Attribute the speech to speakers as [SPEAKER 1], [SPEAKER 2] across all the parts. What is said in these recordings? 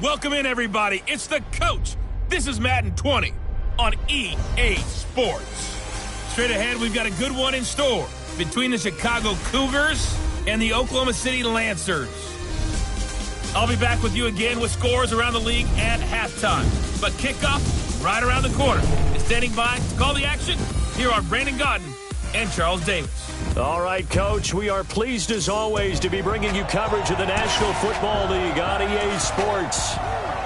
[SPEAKER 1] Welcome in, everybody. It's the coach. This is Madden 20 on EA Sports. Straight ahead, we've got a good one in store between the Chicago Cougars and the Oklahoma City Lancers. I'll be back with you again with scores around the league at halftime. But kickoff right around the corner. And standing by to call the action, here are Brandon Godden and Charles Davis.
[SPEAKER 2] All right, Coach, we are pleased as always to be bringing you coverage of the National Football League on EA Sports.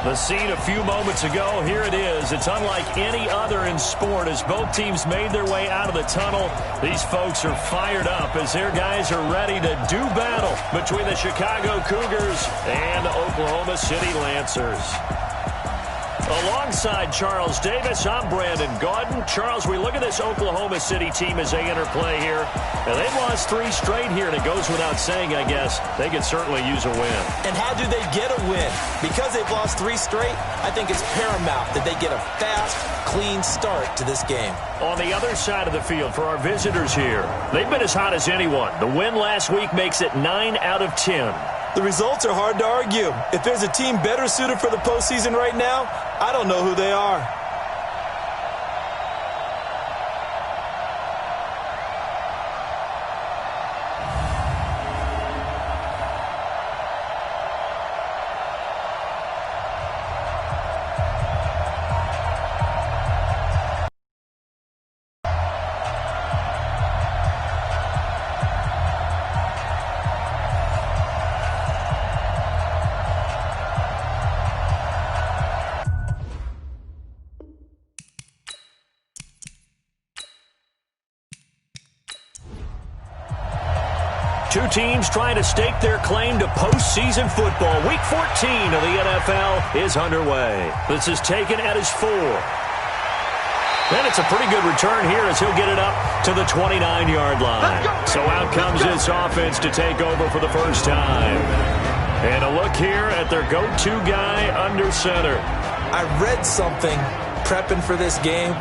[SPEAKER 2] The scene a few moments ago, here it is. It's unlike any other in sport as both teams made their way out of the tunnel. These folks are fired up as their guys are ready to do battle between the Chicago Cougars and Oklahoma City Lancers. Alongside Charles Davis, I'm Brandon Godden. Charles, we look at this Oklahoma City team as they enter play here. And they've lost 3 straight here, and it goes without saying, I guess, they could certainly use a win.
[SPEAKER 3] And how do they get a win? Because they've lost 3 straight, I think it's paramount that they get a fast, clean start to this game.
[SPEAKER 2] On the other side of the field for our visitors here, they've been as hot as anyone. The win last week makes it 9 out of 10.
[SPEAKER 3] The results are hard to argue. If there's a team better suited for the postseason right now, I don't know who they are.
[SPEAKER 2] Two teams trying to stake their claim to postseason football. Week 14 of the NFL is underway. This is taken at his 4. And it's a pretty good return here as he'll get it up to the 29-yard line. So out comes this offense to take over for the first time. And a look here at their go-to guy under center.
[SPEAKER 3] I read something prepping for this game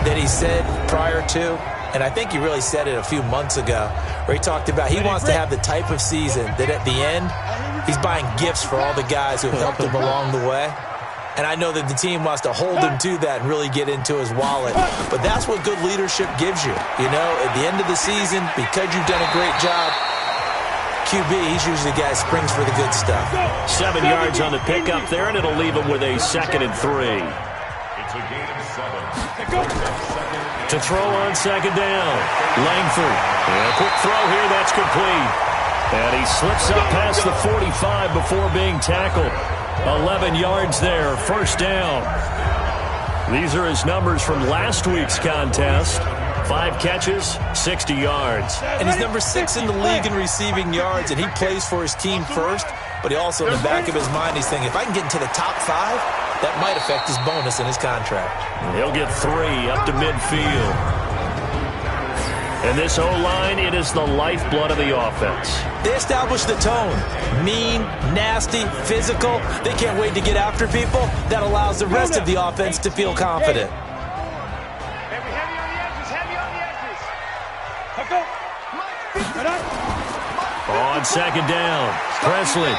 [SPEAKER 3] that he said prior to, and I think he really said it a few months ago, where he talked about he wants to have the type of season that at the end, he's buying gifts for all the guys who have helped him along the way. And I know that the team wants to hold him to that and really get into his wallet. But that's what good leadership gives you. You know, at the end of the season, because you've done a great job, QB, he's usually the guy who springs for the good stuff.
[SPEAKER 2] 7 yards on the pickup there, and it'll leave him with a 2nd and 3.
[SPEAKER 4] It's a gain of 7.
[SPEAKER 2] To throw on 2nd down. Langford. And a quick throw here, that's complete. And he slips up past the 45 before being tackled. 11 yards there, first down. These are his numbers from last week's contest. 5 catches, 60 yards.
[SPEAKER 3] And he's number 6 in the league in receiving yards, and he plays for his team first. But he also, in the back of his mind, he's thinking, if I can get into the top 5, that might affect his bonus in his contract.
[SPEAKER 2] He'll get 3 up to midfield. And this O-line, it is the lifeblood of the offense.
[SPEAKER 3] They establish the tone. Mean, nasty, physical. They can't wait to get after people. That allows the rest of the offense to feel confident.
[SPEAKER 2] On 2nd down, Presley.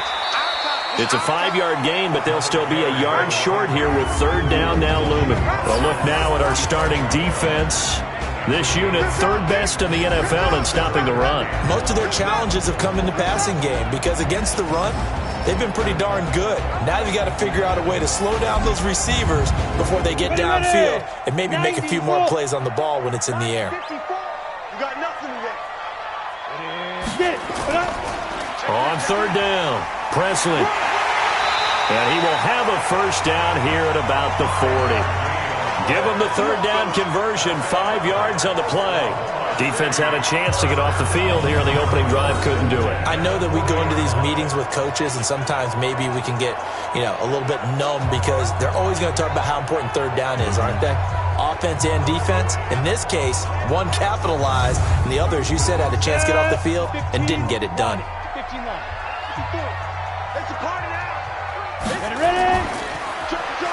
[SPEAKER 2] It's a 5-yard gain, but they'll still be a yard short here with 3rd down now looming. Well, look now at our starting defense. This unit, 3rd best in the NFL in stopping the run.
[SPEAKER 3] Most of their challenges have come in the passing game because against the run, they've been pretty darn good. Now you've got to figure out a way to slow down those receivers before they get downfield and maybe make a few more plays on the ball when it's in the air.
[SPEAKER 2] On 3rd down, Presley. And he will have a first down here at about the 40. Give him the 3rd down conversion, 5 yards on the play. Defense had a chance to get off the field here on the opening drive, couldn't do it.
[SPEAKER 3] I know that we go into these meetings with coaches, and sometimes maybe we can get, a little bit numb because they're always going to talk about how important 3rd down is, aren't they? Offense and defense. In this case, one capitalized, and the other, as you said, had a chance to get off the field and didn't get it done.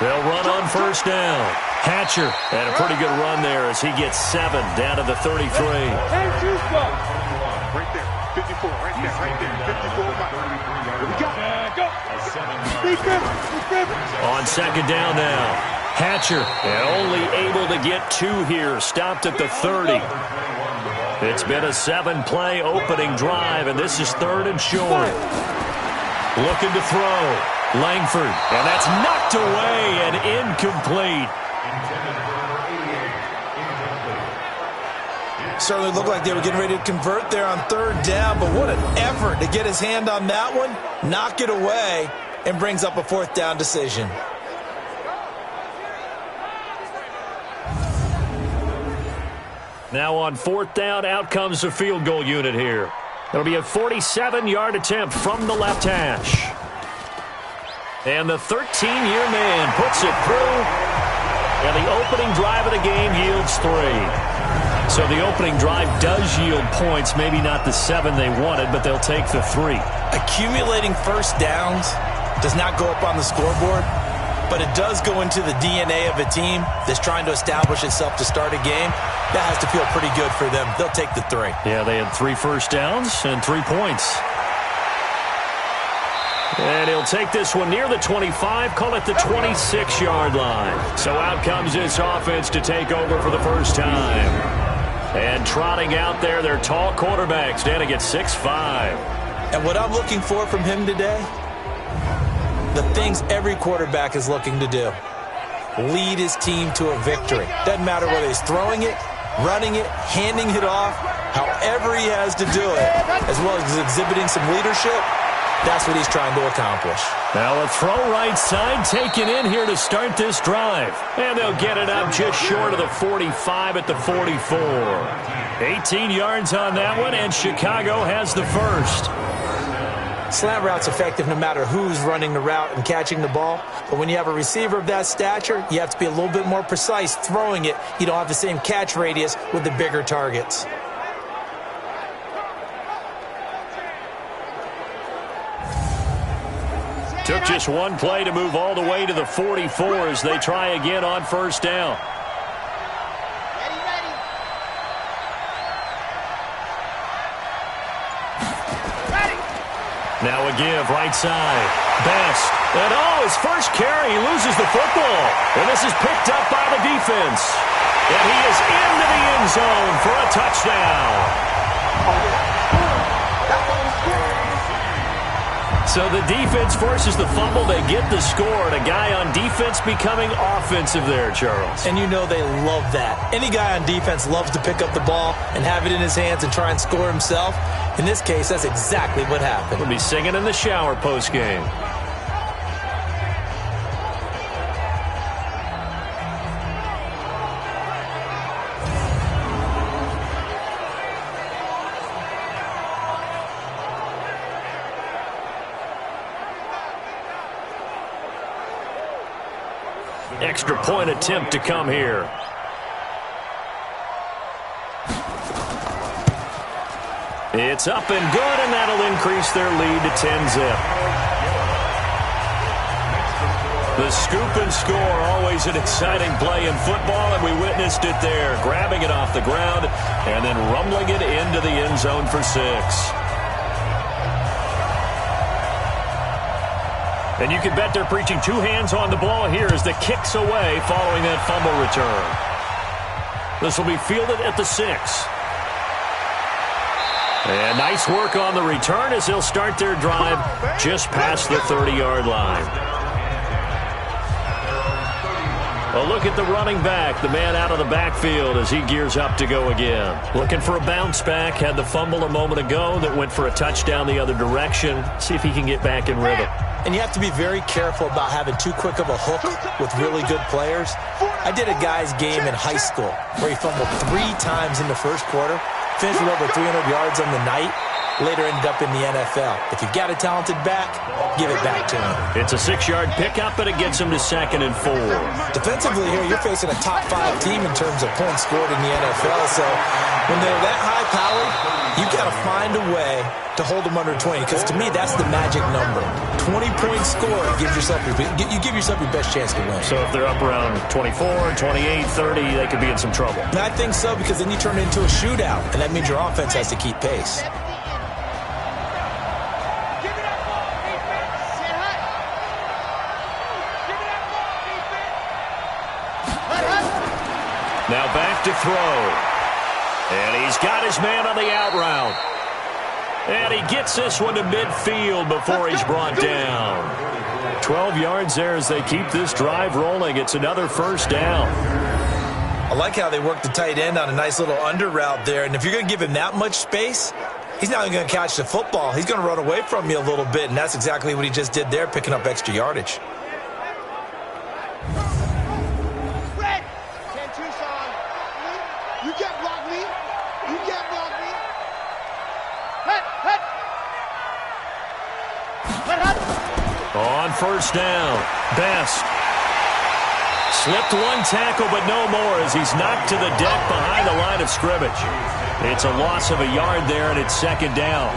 [SPEAKER 2] They'll run on 1st down. Hatcher, and a pretty good run there as he gets 7 down to the 33.
[SPEAKER 4] Right there, 54, right there, 54. Here we go.
[SPEAKER 2] On second down now. Hatcher, and only able to get 2 here. Stopped at the 30. It's been a 7-play opening drive, and this is 3rd and short. Looking to throw. Langford, and that's knocked away and incomplete.
[SPEAKER 3] Certainly looked like they were getting ready to convert there on 3rd down, but what an effort to get his hand on that one, knock it away, and brings up a 4th down decision.
[SPEAKER 2] Now on 4th down, out comes the field goal unit here. It'll be a 47-yard attempt from the left hash. And the 13-year man puts it through, and the opening drive of the game yields 3. So the opening drive does yield points, maybe not the 7 they wanted, but they'll take the 3.
[SPEAKER 3] Accumulating first downs does not go up on the scoreboard, but it does go into the DNA of a team that's trying to establish itself to start a game. That has to feel pretty good for them. They'll take the 3.
[SPEAKER 2] Yeah, they had 3 first downs and 3 points. And he'll take this one near the 25, call it the 26-yard line. So out comes this offense to take over for the first time. And trotting out there, their tall quarterback standing at 6'5".
[SPEAKER 3] And what I'm looking for from him today, the things every quarterback is looking to do. Lead his team to a victory. Doesn't matter whether he's throwing it, running it, handing it off, however he has to do it, as well as exhibiting some leadership. That's what he's trying to accomplish.
[SPEAKER 2] Now a throw right side taken in here to start this drive. And they'll get it up just short of the 45 at the 44. 18 yards on that one, and Chicago has the first.
[SPEAKER 3] Slant route's effective no matter who's running the route and catching the ball. But when you have a receiver of that stature, you have to be a little bit more precise throwing it. You don't have the same catch radius with the bigger targets.
[SPEAKER 2] Took just one play to move all the way to the 44 as they try again on first down. Now a give, right side. Best. And his first carry, he loses the football. And this is picked up by the defense. And he is into the end zone for a touchdown. So the defense forces the fumble. They get the score. And a guy on defense becoming offensive there, Charles.
[SPEAKER 3] And you know they love that. Any guy on defense loves to pick up the ball and have it in his hands and try and score himself. In this case, that's exactly what happened.
[SPEAKER 2] We'll be singing in the shower post-game. Extra point attempt to come here. It's up and good, and that'll increase their lead to 10-zip. The scoop and score, always an exciting play in football, and we witnessed it there, grabbing it off the ground and then rumbling it into the end zone for 6. And you can bet they're preaching 2 hands on the ball here as the kick's away following that fumble return. This will be fielded at the 6. And nice work on the return as they'll start their drive just past the 30-yard line. A look at the running back, the man out of the backfield as he gears up to go again. Looking for a bounce back, had the fumble a moment ago that went for a touchdown the other direction. See if he can get back in rhythm.
[SPEAKER 3] And you have to be very careful about having too quick of a hook with really good players. I did a guy's game in high school where he fumbled 3 times in the first quarter, finished with over 300 yards on the night, later ended up in the NFL. If you've got a talented back, give it back to him. It's
[SPEAKER 2] a 6-yard pickup, and it gets him to 2nd and 4.
[SPEAKER 3] Defensively here, you're facing a top 5 team in terms of points scored in the NFL, so when they're that high-powered, you've got to find a way to hold them under 20, because to me, that's the magic number. 20 points scored, you give yourself your best chance to win.
[SPEAKER 2] So if they're up around 24, 28, 30, they could be in some trouble.
[SPEAKER 3] And I think so, because then you turn it into a shootout, and that means your offense has to keep pace.
[SPEAKER 2] Now back to throw. And he's got his man on the out route. And he gets this one to midfield before he's brought down. 12 yards there as they keep this drive rolling. It's another first down.
[SPEAKER 3] I like how they work the tight end on a nice little under route there. And if you're going to give him that much space, he's not going to catch the football. He's going to run away from you a little bit, and that's exactly what he just did there, picking up extra yardage.
[SPEAKER 5] Fred! 10-2 song. You can't block me. You can't block me. Hut!
[SPEAKER 2] On first down, Best. Slipped one tackle, but no more as he's knocked to the deck behind the line of scrimmage. It's a loss of a yard there, and it's second down.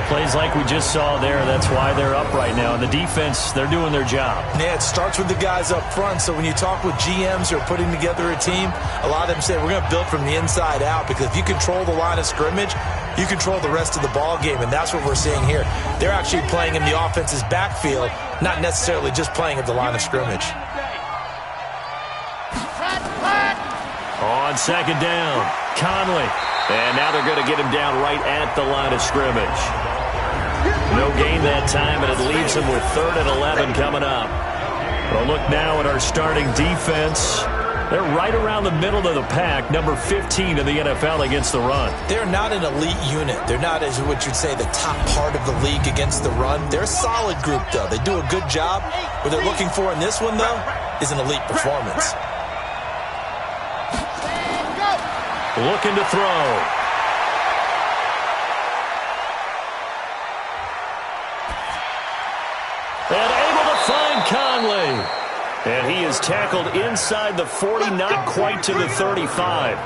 [SPEAKER 2] Plays like we just saw there, that's why they're up right now. And the defense, they're doing their job.
[SPEAKER 3] Yeah, it starts with the guys up front. So when you talk with GMs who are putting together a team, a lot of them say we're going to build from the inside out, because if you control the line of scrimmage, you control the rest of the ball game, and that's what we're seeing here. They're actually playing in the offense's backfield, not necessarily just playing at the line of scrimmage.
[SPEAKER 2] On second down, Conley. And now they're going to get him down right at the line of scrimmage. No gain that time, and it leaves him with 3rd and 11 coming up. Well, look now at our starting defense. They're right around the middle of the pack, number 15 in the NFL against the run. They're not an elite unit. They're not, as what you'd say, the top part of the league against the run. They're a solid group, though. They do a good job. What they're looking for in this one, though, is an elite performance. Looking to throw. And able to find Conley. And he is tackled inside the 40, not quite to the 35.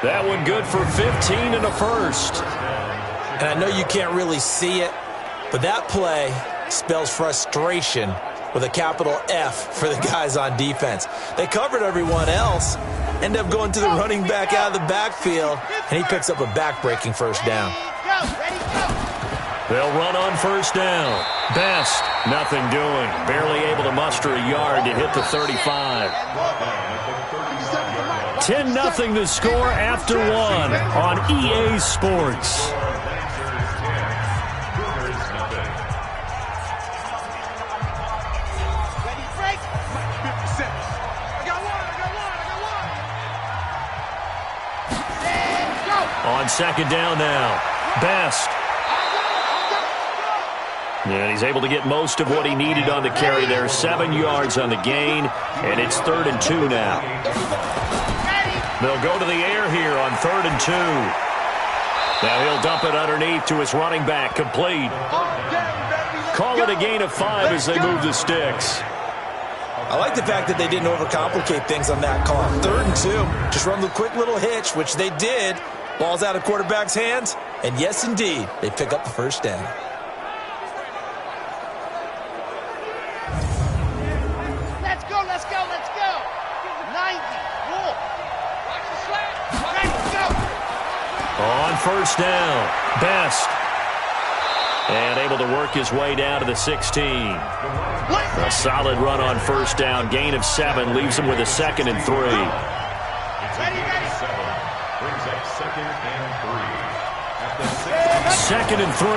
[SPEAKER 2] That one good for 15 and a first. And I know you can't really see it, but that play spells frustration with a capital F for the guys on defense. They covered everyone else, end up going to the running back out of the backfield, and he picks up a back-breaking first down. They'll run on first down. Best, nothing doing. Barely able to muster a yard to hit the 35. 10-0 the score after one on EA Sports. On second down now, Best. And he's able to get most of what he needed on the carry there. 7 yards on the gain, and it's 3rd and 2 now. They'll go to the air here on 3rd and 2. Now he'll dump it underneath to his running back, complete. Call it a gain of 5 as they move the sticks. I like the fact that they didn't overcomplicate things on that call. 3rd and 2, just run the quick little hitch, which they did. Ball's out of quarterback's hands, and yes, indeed, they pick up the first down.
[SPEAKER 5] Let's go. 90. Roll. Watch the slant. Ready, go.
[SPEAKER 2] On first down, Best. And able to work his way down to the 16. A solid run on first down. Gain of 7 leaves him with a 2nd and 3.
[SPEAKER 5] Ready.
[SPEAKER 2] 2nd and 3.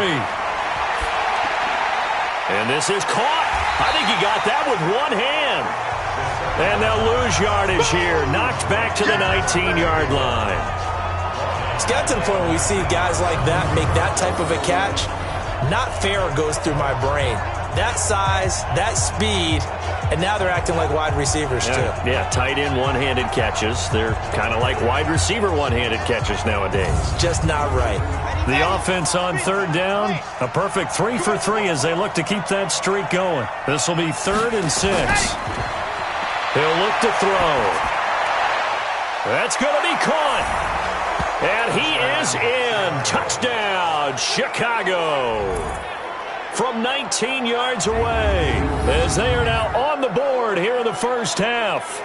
[SPEAKER 2] And this is caught. I think he got that with one hand. And they'll lose yardage here. Knocked back to the 19-yard line.
[SPEAKER 3] It's got to the point where we see guys like that make that type of a catch. Not fair goes through my brain. That size, that speed, and now they're acting like wide receivers too.
[SPEAKER 2] Yeah, tight end one-handed catches. They're kind of like wide receiver one-handed catches nowadays.
[SPEAKER 3] Just not right.
[SPEAKER 2] The offense on 3rd down, a perfect 3 for 3 as they look to keep that streak going. This will be 3rd and 6. He'll look to throw. That's going to be caught. And he is in. Touchdown, Chicago. From 19 yards away, as they are now on the board here in the first half.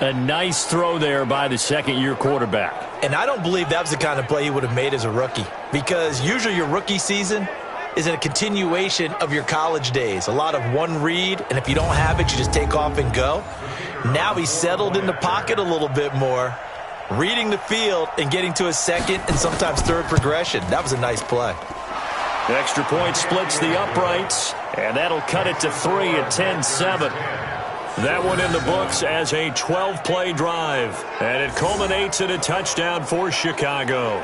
[SPEAKER 2] A nice throw there by the second-year quarterback.
[SPEAKER 3] And I don't believe that was the kind of play he would have made as a rookie, because usually your rookie season, is a continuation of your college days. A lot of one read, and if you don't have it, you just take off and go. Now he's settled in the pocket a little bit more, reading the field and getting to his second and sometimes third progression. That was a nice play.
[SPEAKER 2] The extra point splits the uprights, and that'll cut it to 3 at 10-7. That one in the books as a 12-play drive, and it culminates in a touchdown for Chicago.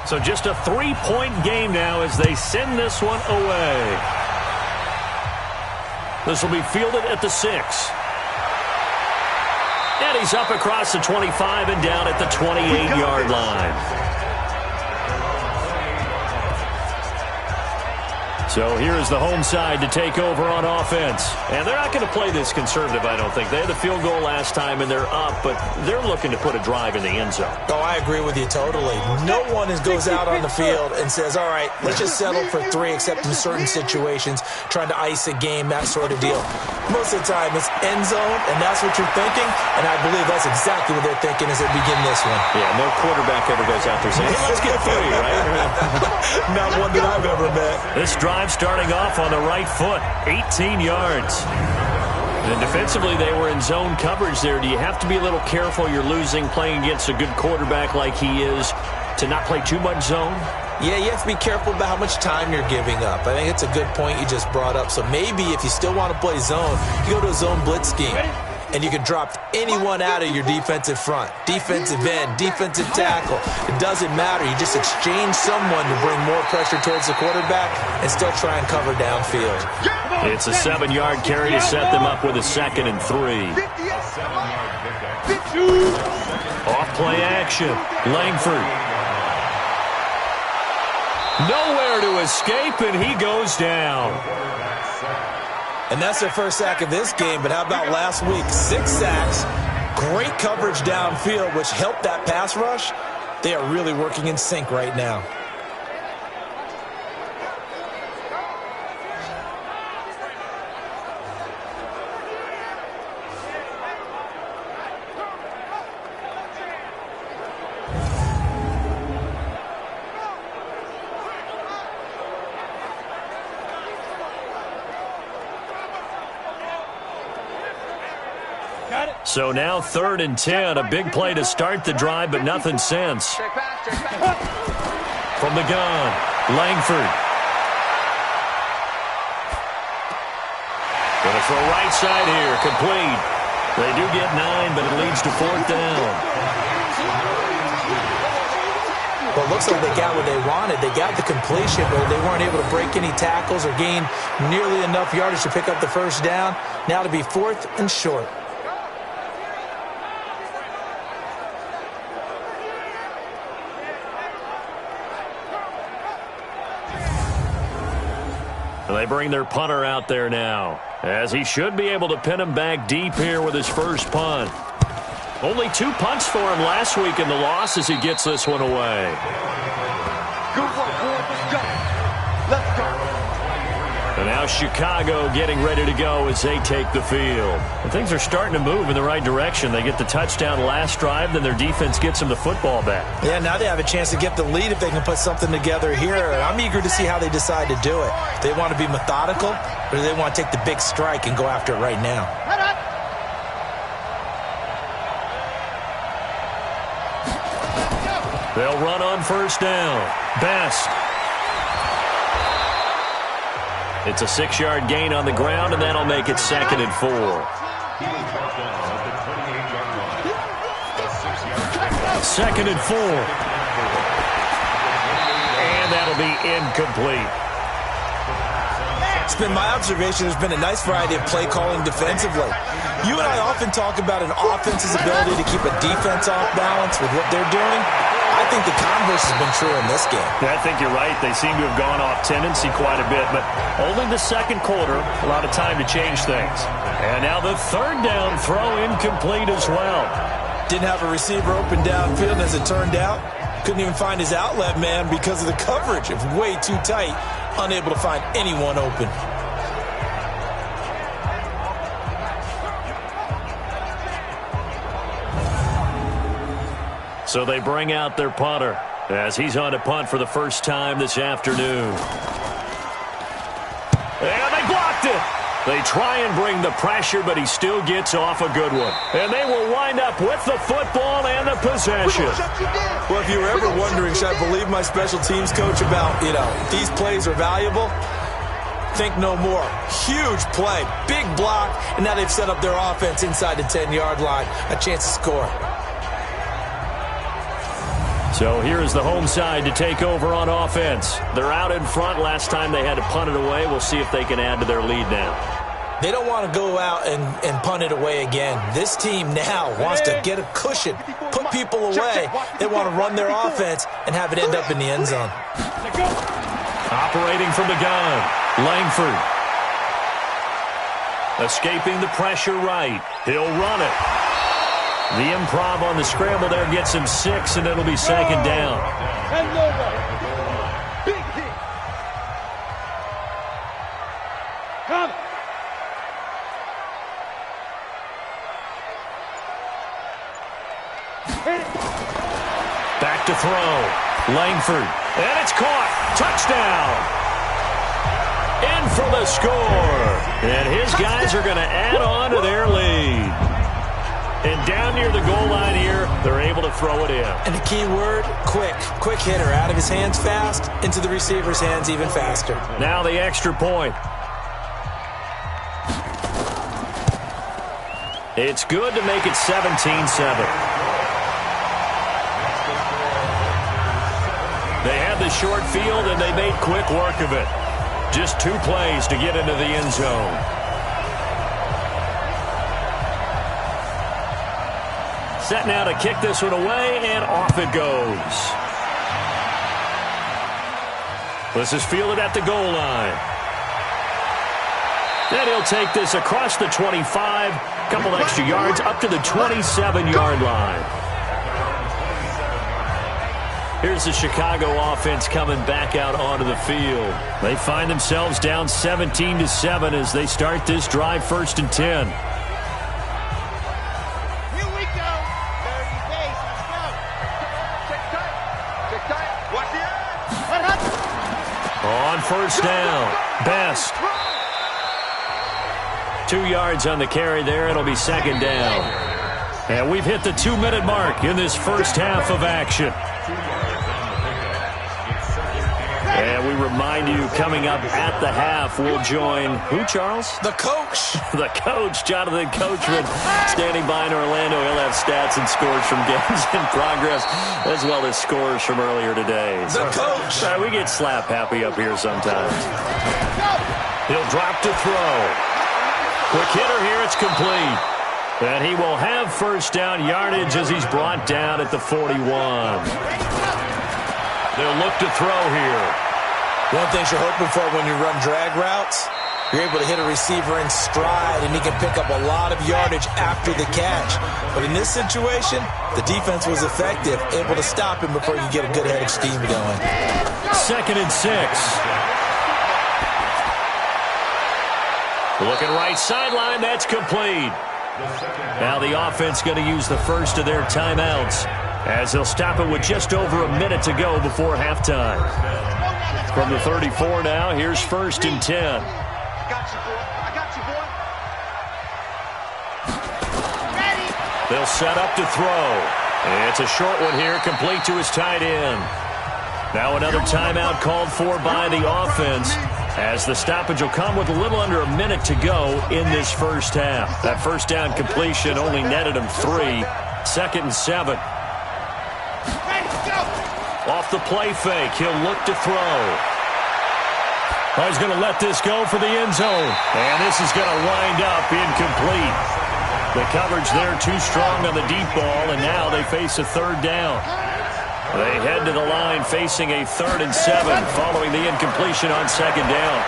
[SPEAKER 2] So just a 3-point game now as they send this one away. This will be fielded at the 6. And he's up across the 25 and down at the 28-yard line. So here's the home side to take over on offense. And they're not going to play this conservative, I don't think. They had the field goal last time, and they're up, but they're looking to put a drive in the end zone.
[SPEAKER 3] Oh, I agree with you totally. No one goes out on the field and says, all right, let's just settle for 3, except in certain situations, trying to ice a game, that sort of deal. Most of the time, it's end zone, and that's what you're thinking, and I believe that's exactly what they're thinking as they begin this one.
[SPEAKER 2] Yeah, no quarterback ever goes out there saying, hey, let's get 3, right?
[SPEAKER 3] Not one that I've ever met.
[SPEAKER 2] This drive starting off on the right foot, 18 yards. And defensively, they were in zone coverage there. Do you have to be a little careful? You're losing, playing against a good quarterback like he is, to not play too much zone?
[SPEAKER 3] Yeah, you have to be careful about how much time you're giving up. I think it's a good point you just brought up. So maybe if you still want to play zone, you go to a zone blitz scheme. And you can drop anyone out of your defensive front. Defensive end, defensive tackle. It doesn't matter. You just exchange someone to bring more pressure towards the quarterback and still try and cover downfield.
[SPEAKER 2] It's a 7-yard carry to set them up with a 2nd and 3. Off play action. Langford. Nowhere to escape, and he goes down.
[SPEAKER 3] And that's their first sack of this game, but how about last week? 6 sacks, great coverage downfield, which helped that pass rush. They are really working in sync right now.
[SPEAKER 2] So now 3rd and 10, a big play to start the drive, but nothing since. From the gun, Langford. Gonna throw right side here, complete. They do get 9, but it leads to 4th down.
[SPEAKER 3] Well, it looks like they got what they wanted. They got the completion, but they weren't able to break any tackles or gain nearly enough yardage to pick up the first down. Now to be 4th and short.
[SPEAKER 2] They bring their punter out there now, as he should be able to pin him back deep here with his first punt. Only 2 punts for him last week in the loss as he gets this one away.
[SPEAKER 5] Good work, boys. Let's go. Let's go.
[SPEAKER 2] And now Chicago getting ready to go as they take the field. And things are starting to move in the right direction. They get the touchdown last drive, then their defense gets them the football back.
[SPEAKER 3] Yeah, now they have a chance to get the lead if they can put something together here. I'm eager to see how they decide to do it. Do they want to be methodical, or do they want to take the big strike and go after it right now?
[SPEAKER 2] They'll run on first down. Best. It's a 6-yard gain on the ground, and that'll make it 2nd and 4. 2nd and 4. And that'll be incomplete.
[SPEAKER 3] It's been my observation there's been a nice variety of play calling defensively. You and I often talk about an offense's ability to keep a defense off balance with what they're doing. I think the converse has been true in this game.
[SPEAKER 2] I think you're right. They seem to have gone off tendency quite a bit, but only the 2nd quarter, a lot of time to change things. And now the 3rd down throw incomplete as well.
[SPEAKER 3] Didn't have a receiver open downfield, as it turned out. Couldn't even find his outlet man because of the coverage. It was way too tight. Unable to find anyone open.
[SPEAKER 2] So they bring out their punter as he's on to punt for the first time this afternoon. And they blocked it. They try and bring the pressure, but he still gets off a good one. And they will wind up with the football and the possession.
[SPEAKER 3] Well, if you were ever wondering, should I believe my special teams coach about, these plays are valuable? Think no more. Huge play, big block, and now they've set up their offense inside the 10-yard line. A chance to score.
[SPEAKER 2] So here is the home side to take over on offense. They're out in front. Last time they had to punt it away. We'll see if they can add to their lead now.
[SPEAKER 3] They don't want to go out and punt it away again. This team now wants to get a cushion, put people away. They want to run their offense and have it end up in the end zone.
[SPEAKER 2] Operating from the gun, Langford. Escaping the pressure right. He'll run it. The improv on the scramble there gets him 6, and it'll be second down.
[SPEAKER 5] Big hit. Come.
[SPEAKER 2] Back to throw. Langford. And it's caught. Touchdown. In for the score. And his guys are going to add on to their lead. And down near the goal line here, they're able to throw it in.
[SPEAKER 3] And the key word, quick. Quick hitter. Out of his hands fast, into the receiver's hands even faster.
[SPEAKER 2] Now the extra point. It's good to make it 17-7. They had the short field, and they made quick work of it. Just 2 plays to get into the end zone. Set now to kick this one away, and off it goes. This is fielded at the goal line. Then he'll take this across the 25, couple extra yards up to the 27-yard line. Here's the Chicago offense coming back out onto the field. They find themselves down 17-7 as they start this drive, 1st and 10. On first down, Best. 2 yards on the carry there. It'll be second down. And we've hit the 2-minute mark in this first half of action. And we remind you, coming up at the half, we'll join who, Charles?
[SPEAKER 3] The coach.
[SPEAKER 2] The coach, Jonathan Coachman, standing by in Orlando. He'll have stats and scores from games in progress, as well as scores from earlier today.
[SPEAKER 3] The coach.
[SPEAKER 2] We get slap happy up here sometimes. He'll drop to throw. Quick hitter here, it's complete. And he will have first down yardage as he's brought down at the 41. They'll look to throw here.
[SPEAKER 3] One thing you're hoping for when you run drag routes, you're able to hit a receiver in stride, and he can pick up a lot of yardage after the catch. But in this situation, the defense was effective, able to stop him before you get a good head of steam going.
[SPEAKER 2] 2nd and 6. Looking right sideline, that's complete. Now the offense going to use the first of their timeouts as they'll stop it with just over a minute to go before halftime. From the 34 now, here's 1st and 10.
[SPEAKER 5] I got you, boy. Ready.
[SPEAKER 2] They'll set up to throw. It's a short one here, complete to his tight end. Now another timeout called for by the offense, as the stoppage will come with a little under a minute to go in this first half. That first down completion only netted him 3. 2nd and 7. Off the play fake, he'll look to throw. Oh, he's going to let this go for the end zone. And this is going to wind up incomplete. The coverage there too strong on the deep ball, and now they face a 3rd down. They head to the line facing a 3rd and 7 following the incompletion on 2nd down.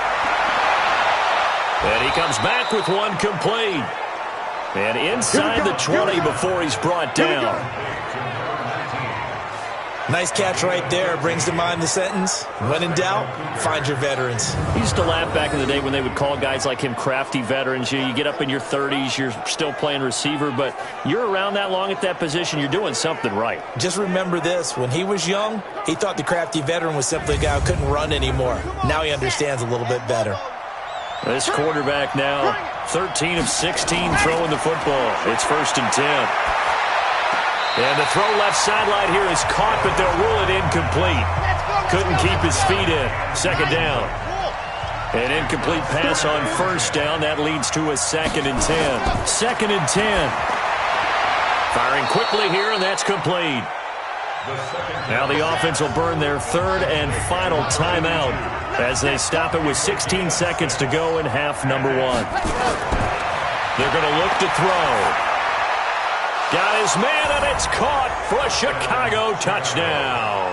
[SPEAKER 2] And he comes back with one complete. And inside the 20 before he's brought down.
[SPEAKER 3] Nice catch right there. Brings to mind the sentence, when in doubt, find your veterans.
[SPEAKER 2] He used to laugh back in the day when they would call guys like him crafty veterans. You get up in your 30s, you're still playing receiver, but you're around that long at that position, you're doing something right.
[SPEAKER 3] Just remember this. When he was young, he thought the crafty veteran was simply a guy who couldn't run anymore. Now he understands a little bit better.
[SPEAKER 2] This quarterback now, 13 of 16 throwing the football. It's 1st and 10. And the throw left sideline here is caught, but they'll rule it incomplete. Couldn't keep his feet in. 2nd down. An incomplete pass on 1st down. That leads to a 2nd and 10. 2nd and 10. Firing quickly here, and that's complete. Now the offense will burn their 3rd and final timeout as they stop it with 16 seconds to go in half number 1. They're going to look to throw. Got his man, and it's caught for a Chicago touchdown.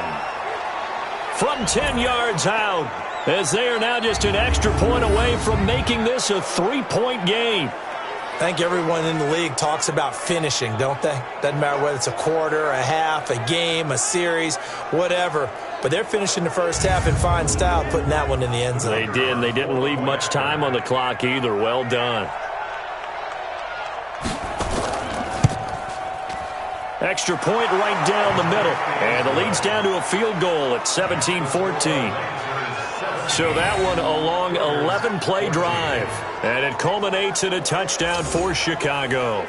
[SPEAKER 2] From 10 yards out, as they are now just an extra point away from making this a 3-point game.
[SPEAKER 3] I think everyone in the league talks about finishing, don't they? Doesn't matter whether it's a quarter, a half, a game, a series, whatever. But they're finishing the first half in fine style, putting that one in the end zone.
[SPEAKER 2] They did, and they didn't leave much time on the clock either. Well done. Extra point right down the middle. And the lead's down to a field goal at 17-14. So that one a long 11-play drive. And it culminates in a touchdown for Chicago.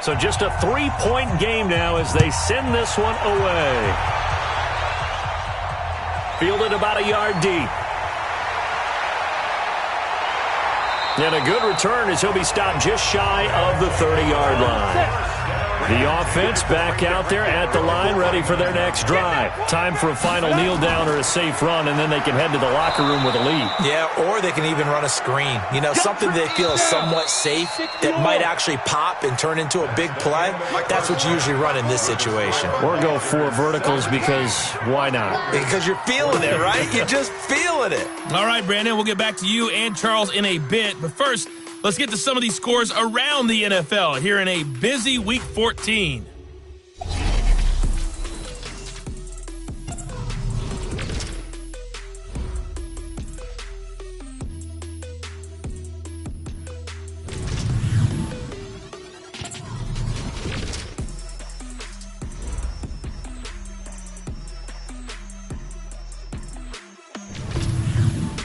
[SPEAKER 2] So just a 3-point game now as they send this one away. Fielded about a yard deep. And a good return as he'll be stopped just shy of the 30-yard line. The offense back out there at the line, ready for their next drive. Time for a final kneel down or a safe run, and then they can head to the locker room with a lead.
[SPEAKER 3] Yeah, or they can even run a screen. You know, something they feel is somewhat safe that might actually pop and turn into a big play. That's what you usually run in this situation.
[SPEAKER 2] Or go 4 verticals because why not?
[SPEAKER 3] Because you're feeling it, right? You're just feeling it.
[SPEAKER 1] All right, Brandon, we'll get back to you and Charles in a bit. But first, let's get to some of these scores around the NFL here in a busy Week 14.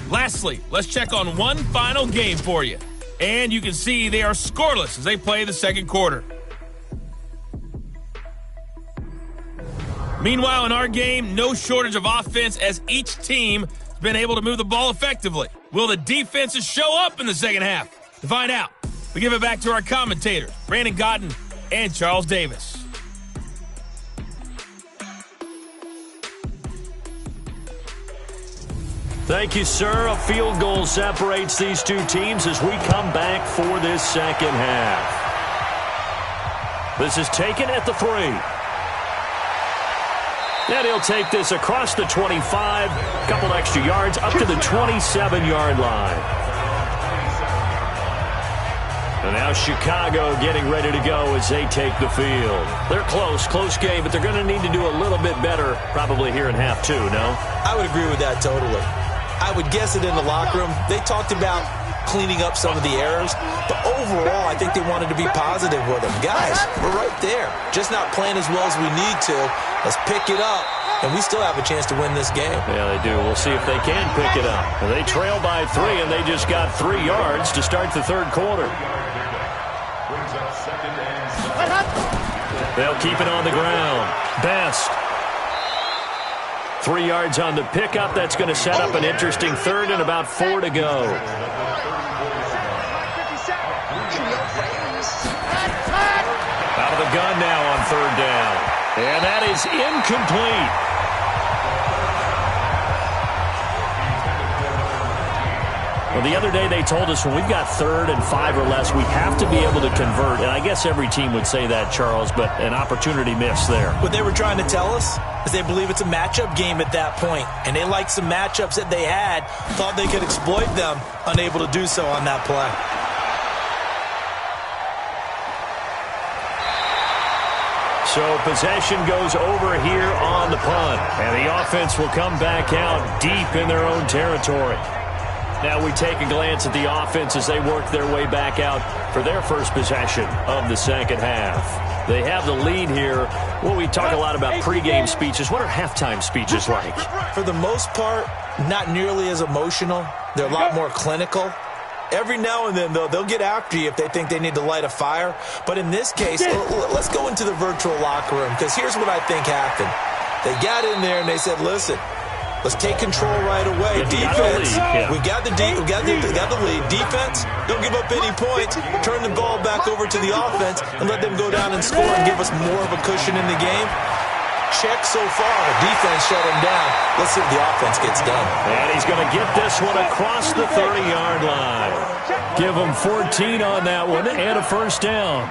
[SPEAKER 1] Lastly, let's check on one final game for you. And you can see they are scoreless as they play the second quarter. Meanwhile, in our game, no shortage of offense as each team has been able to move the ball effectively. Will the defenses show up in the second half? To find out, we give it back to our commentators, Brandon Gotten and Charles Davis.
[SPEAKER 2] Thank you, sir. A field goal separates these two teams as we come back for this second half. This is taken at the 3. And he'll take this across the 25, a couple extra yards, up to the 27-yard line. And now Chicago getting ready to go as they take the field. They're close game, but they're going to need to do a little bit better probably here in half 2, no?
[SPEAKER 3] I would agree with that totally. I would guess it in the locker room. They talked about cleaning up some of the errors, but overall, I think they wanted to be positive with them. Guys, we're right there. Just not playing as well as we need to. Let's pick it up, and we still have a chance to win this game.
[SPEAKER 2] Yeah, they do. We'll see if they can pick it up. They trail by 3, and they just got 3 yards to start the third quarter. They'll keep it on the ground. Best. 3 yards on the pickup. That's going to set up an interesting third and about 4 to go. Out of the gun now on 3rd down. And that is incomplete. Well, the other day they told us when we've got 3rd and 5 or less, we have to be able to convert. And I guess every team would say that, Charles, but an opportunity missed there.
[SPEAKER 3] What they were trying to tell us is they believe it's a matchup game at that point. And they liked some matchups that they had, thought they could exploit them, unable to do so on that play.
[SPEAKER 2] So possession goes over here on the punt. And the offense will come back out deep in their own territory. Now we take a glance at the offense as they work their way back out for their first possession of the second half. They have the lead here. Well, we talk a lot about pregame speeches. What are halftime speeches like?
[SPEAKER 3] For the most part, not nearly as emotional. They're a lot more clinical. Every now and then, though, they'll get after you if they think they need to light a fire. But in this case, let's go into the virtual locker room, because here's what I think happened. They got in there and they said, listen, let's take control right away. Defense, we got the lead. Defense, don't give up any points. Turn the ball back over to the offense and let them go down and score and give us more of a cushion in the game. Check so far. Defense shut him down. Let's see if the offense gets done.
[SPEAKER 2] And he's going to get this one across the 30-yard line. Give him 14 on that one and a first down.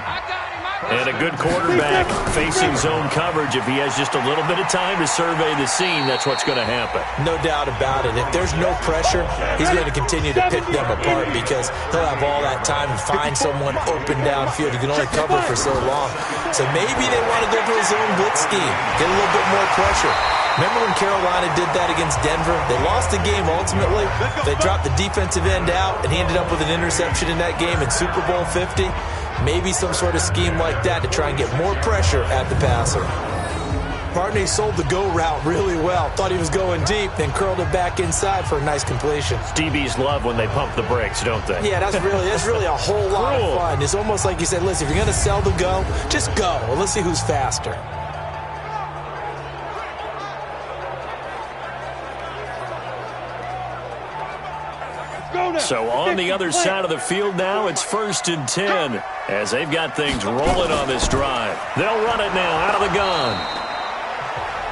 [SPEAKER 2] And a good quarterback facing zone coverage. If he has just a little bit of time to survey the scene, that's what's going to happen.
[SPEAKER 3] No doubt about it. If there's no pressure, he's going to continue to pick them apart because he'll have all that time to find someone open downfield. You can only cover for so long. So maybe they want to go to a zone blitz scheme, get a little bit more pressure. Remember when Carolina did that against Denver? They lost the game ultimately. They dropped the defensive end out, and he ended up with an interception in that game in Super Bowl 50. Maybe some sort of scheme like that to try and get more pressure at the passer. Barney sold the go route really well. Thought he was going deep, then curled it back inside for a nice completion.
[SPEAKER 2] DBs love when they pump the brakes, don't they?
[SPEAKER 3] Yeah, that's really a whole lot of fun. It's almost like you said, listen, if you're going to sell the go, just go. Well, let's see who's faster.
[SPEAKER 2] So on the other side of the field now, it's 1st and 10 as they've got things rolling on this drive. They'll run it now out of the gun.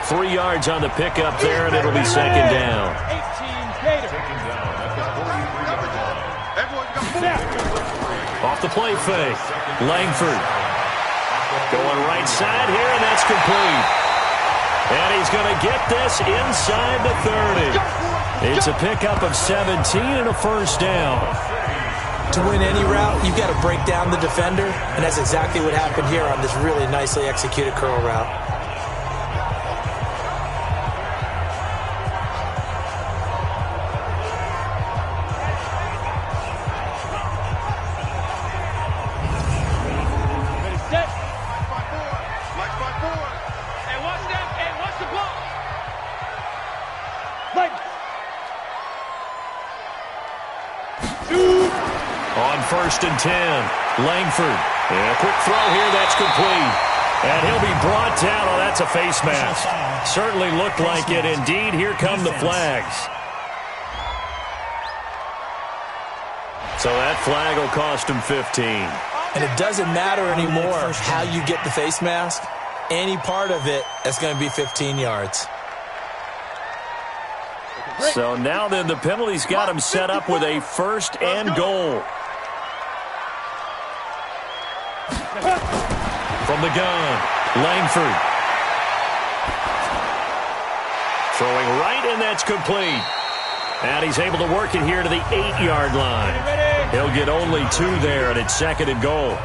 [SPEAKER 2] 3 yards on the pickup there, and it'll be second down. Off the play fake. Langford going right side here, and that's complete. And he's going to get this inside the 30. It's a pickup of 17 and a first down.
[SPEAKER 3] To win any route, you've got to break down the defender, and that's exactly what happened here on this really nicely executed curl route.
[SPEAKER 2] On 1st and 10, Langford. And a quick throw here, that's complete. And he'll be brought down. Oh, that's a face mask. Certainly looked like it. Indeed, here come the flags. So that flag will cost him 15.
[SPEAKER 3] And it doesn't matter anymore how you get the face mask. Any part of it, that's going to be 15 yards.
[SPEAKER 2] So now then the penalty's got him set up with a 1st and goal. From the gun, Langford. Throwing right, and that's complete. And he's able to work it here to the 8-yard line. He'll get only 2 there, and it's 2nd and goal.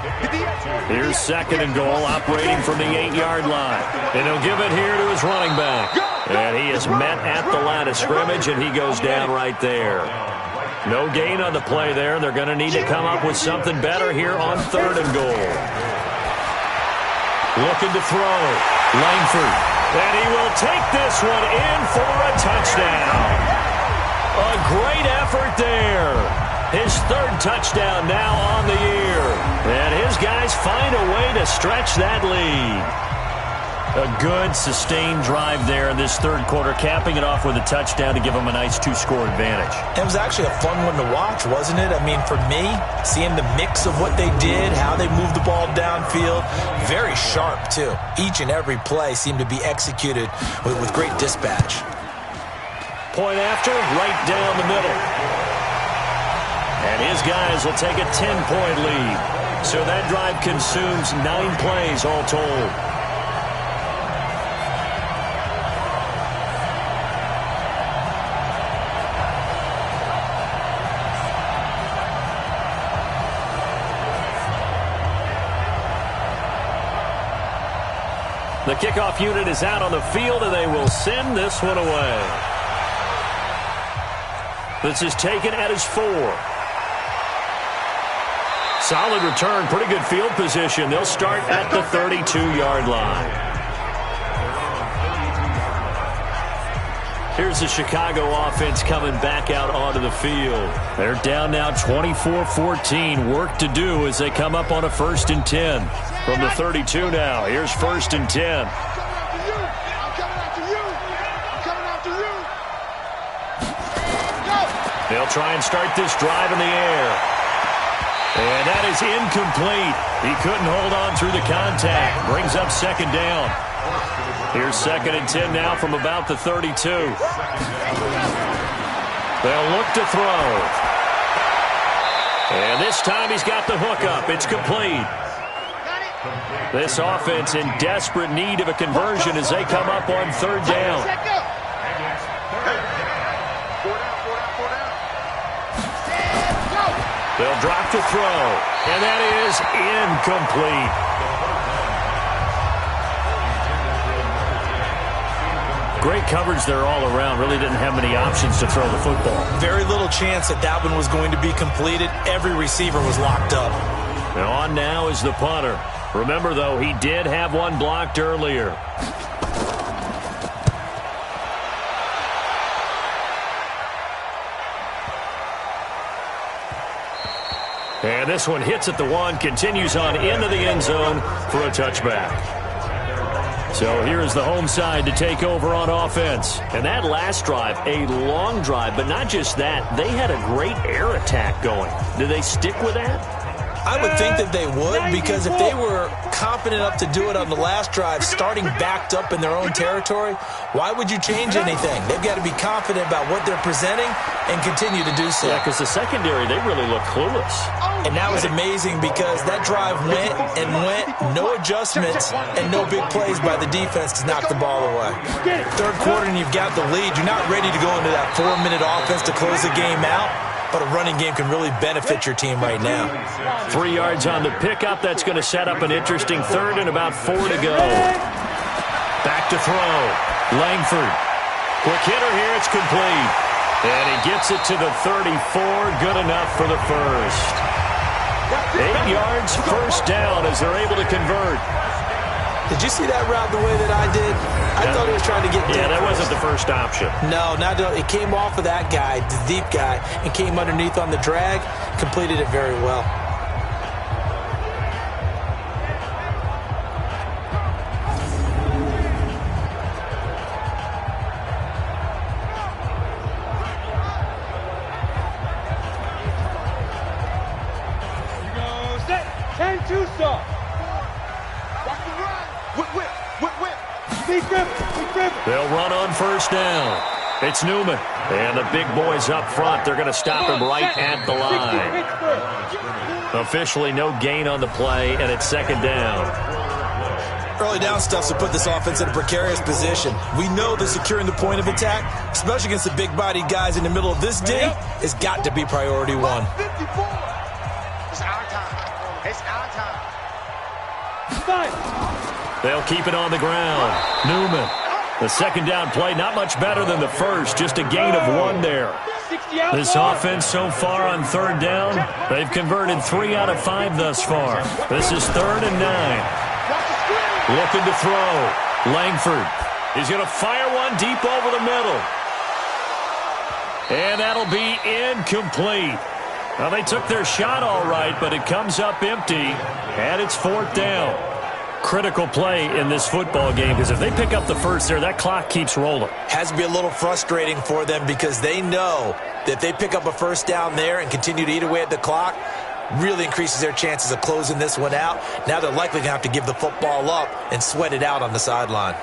[SPEAKER 2] Here's 2nd and goal, operating from the 8-yard line. And he'll give it here to his running back. And he is met at the line of scrimmage, and he goes down right there. No gain on the play there. They're going to need to come up with something better here on 3rd and goal. Looking to throw. Langford. And he will take this one in for a touchdown. A great effort there. His 3rd touchdown now on the year. And his guys find a way to stretch that lead. A good, sustained drive there in this 3rd quarter, capping it off with a touchdown to give them a nice 2-score advantage.
[SPEAKER 3] It was actually a fun one to watch, wasn't it? I mean, for me, seeing the mix of what they did, how they moved the ball downfield, very sharp, too. Each and every play seemed to be executed with great dispatch.
[SPEAKER 2] Point after, right down the middle. And his guys will take a 10-point lead. So that drive consumes 9 plays all told. The kickoff unit is out on the field, and they will send this one away. This is taken at his 4. Solid return, pretty good field position. They'll start at the 32-yard line. Here's the Chicago offense coming back out onto the field. They're down now 24-14. Work to do as they come up on a 1st and 10. From the 32 now, here's 1st and 10. They'll try and start this drive in the air. And that is incomplete. He couldn't hold on through the contact. Brings up 2nd down. Here's 2nd and 10 now from about the 32. They'll look to throw. And this time he's got the hook up. It's complete. This offense in desperate need of a conversion as they come up on 3rd down. They'll drop the throw. And that is incomplete. Great coverage there all around. Really didn't have many options to throw the football.
[SPEAKER 3] Very little chance that one was going to be completed. Every receiver was locked up.
[SPEAKER 2] And on now is the punter. Remember, though, he did have one blocked earlier. And this one hits at the 1, continues on into the end zone for a touchback. So here is the home side to take over on offense. And that last drive, a long drive, but not just that. They had a great air attack going. Do they stick with that?
[SPEAKER 3] I would think that they would, because if they were confident enough to do it on the last drive, starting backed up in their own territory, why would you change anything? They've got to be confident about what they're presenting and continue to do so.
[SPEAKER 2] Yeah, because the secondary, they really look clueless.
[SPEAKER 3] And that was amazing because that drive went and went, no adjustments and no big plays by the defense to knock the ball away. 3rd quarter and you've got the lead. You're not ready to go into that 4-minute offense to close the game out. But a running game can really benefit your team right now.
[SPEAKER 2] 3 yards on the pickup. That's going to set up an interesting 3rd and about 4 to go. Back to throw. Langford. Quick hitter here. It's complete. And he gets it to the 34. Good enough for the first. 8 yards, 1st down as they're able to convert.
[SPEAKER 3] Did you see that route the way that I did? I thought he was trying to get deep.
[SPEAKER 2] Yeah, that wasn't the first option.
[SPEAKER 3] No, not at all. It came off of that guy, the deep guy, and came underneath on the drag. Completed it very well.
[SPEAKER 2] They'll run on 1st down. It's Newman. And the big boys up front, they're going to stop him right at the line. Officially no gain on the play, and it's 2nd down.
[SPEAKER 3] Early down stuff to put this offense in a precarious position. We know that securing the point of attack, especially against the big-bodied guys in the middle of this day, has got to be priority 1.
[SPEAKER 5] It's our time. It's our time.
[SPEAKER 2] They'll keep it on the ground. Newman. The 2nd down play, not much better than the first. Just a gain of 1 there. This offense so far on 3rd down, they've converted 3 out of 5 thus far. This is 3rd and 9. Looking to throw. Langford. He's going to fire one deep over the middle. And that'll be incomplete. Now, they took their shot all right, but it comes up empty. And it's 4th down. Critical play in this football game, because if they pick up the first there, that clock keeps rolling.
[SPEAKER 3] Has to be a little frustrating for them because they know that if they pick up a 1st down there and continue to eat away at the clock, really increases their chances of closing this one out. Now they're likely going to have to give the football up and sweat it out on the sideline.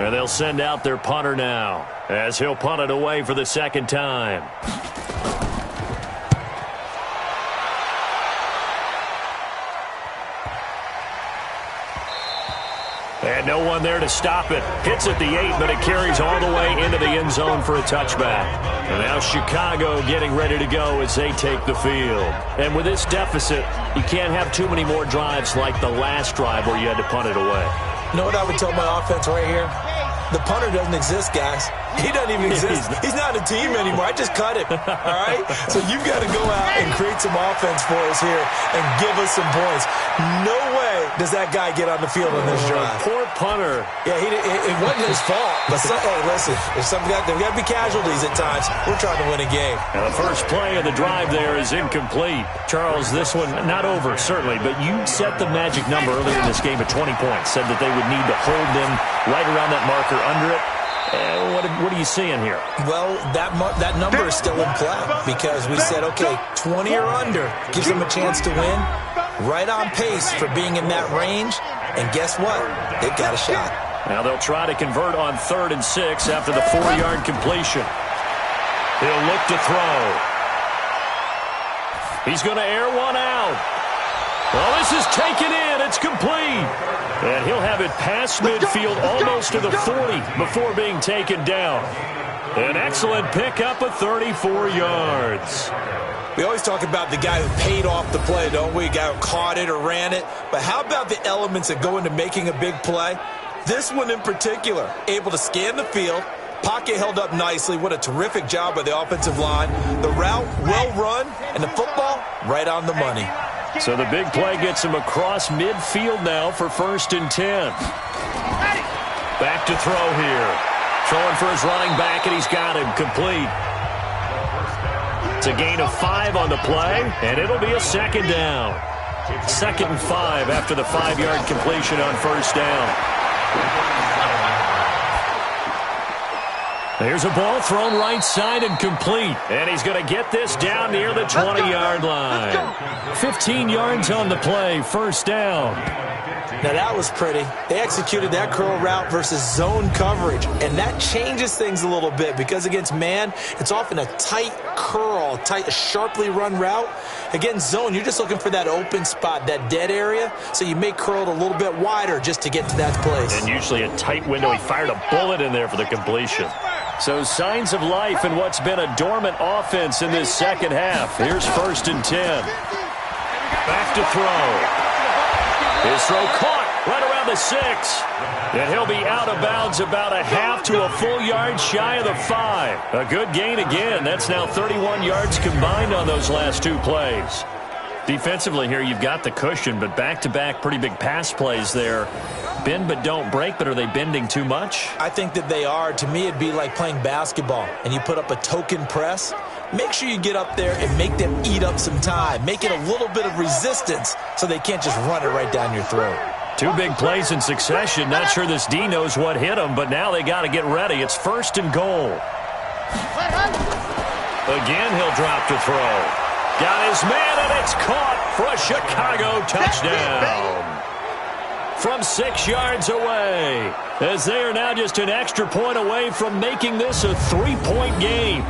[SPEAKER 2] And they'll send out their punter now as he'll punt it away for the 2nd time. And no one there to stop it. Hits at the 8, but it carries all the way into the end zone for a touchback. And now Chicago getting ready to go as they take the field. And with this deficit, you can't have too many more drives like the last drive where you had to punt it away.
[SPEAKER 3] You know what I would tell my offense right here? The punter doesn't exist, guys. He doesn't even exist. He's not a team anymore. I just cut him, all right? So you've got to go out and create some offense for us here and give us some points. No way does that guy get on the field on this drive.
[SPEAKER 2] Poor punter.
[SPEAKER 3] Yeah, it wasn't his fault. But, hey, listen, there's got to be casualties at times. We're trying to win a game.
[SPEAKER 2] Now the first play of the drive there is incomplete. Charles, this one not over, certainly, but you set the magic number earlier in this game at 20 points, said that they would need to hold them right around that marker under it. What are you seeing here?
[SPEAKER 3] Well, that number is still in play because we said, okay, 20 or under gives them a chance to win. Right on pace for being in that range. And guess what? They've got a shot.
[SPEAKER 2] Now they'll try to convert on 3rd and 6 after the 4-yard completion. He'll look to throw. He's going to air one out. Well, this is taken in. It's complete. And he'll have it past midfield almost to the 40 before being taken down. An excellent pickup of 34 yards.
[SPEAKER 3] We always talk about the guy who paid off the play, don't we? A guy who caught it or ran it. But how about the elements that go into making a big play? This one in particular, able to scan the field. Pocket held up nicely. What a terrific job by the offensive line. The route, well run, and the football, right on the money.
[SPEAKER 2] So the big play gets him across midfield now for 1st and 10. Back to throw here. Throwing for his running back, and he's got him complete. It's a gain of 5 on the play, and it'll be a 2nd down. 2nd and 5 after the 5-yard completion on 1st down. There's a ball thrown right side and complete. And he's going to get this down near the 20-yard line. 15 yards on the play, 1st down.
[SPEAKER 3] Now that was pretty. They executed that curl route versus zone coverage. And that changes things a little bit because against man, it's often a tight curl, tight, sharply run route. Against zone, you're just looking for that open spot, that dead area. So you may curl it a little bit wider just to get to that place.
[SPEAKER 2] And usually a tight window. He fired a bullet in there for the completion. So signs of life in what's been a dormant offense in this 2nd half. Here's 1st and 10. Back to throw. His throw caught right around the 6. And he'll be out of bounds about a half to a full yard shy of the 5. A good gain again. That's now 31 yards combined on those last 2 plays. Defensively here, you've got the cushion, but back-to-back pretty big pass plays there. Bend but don't break, but are they bending too much?
[SPEAKER 3] I think that they are. To me, it'd be like playing basketball, and you put up a token press. Make sure you get up there and make them eat up some time. Make it a little bit of resistance so they can't just run it right down your throat.
[SPEAKER 2] 2 big plays in succession. Not sure this D knows what hit him, but now they got to get ready. It's 1st and goal. Again, he'll drop to throw. Got his man, and it's caught for a Chicago touchdown. From 6 yards away, as they are now just an extra point away from making this a 3-point game.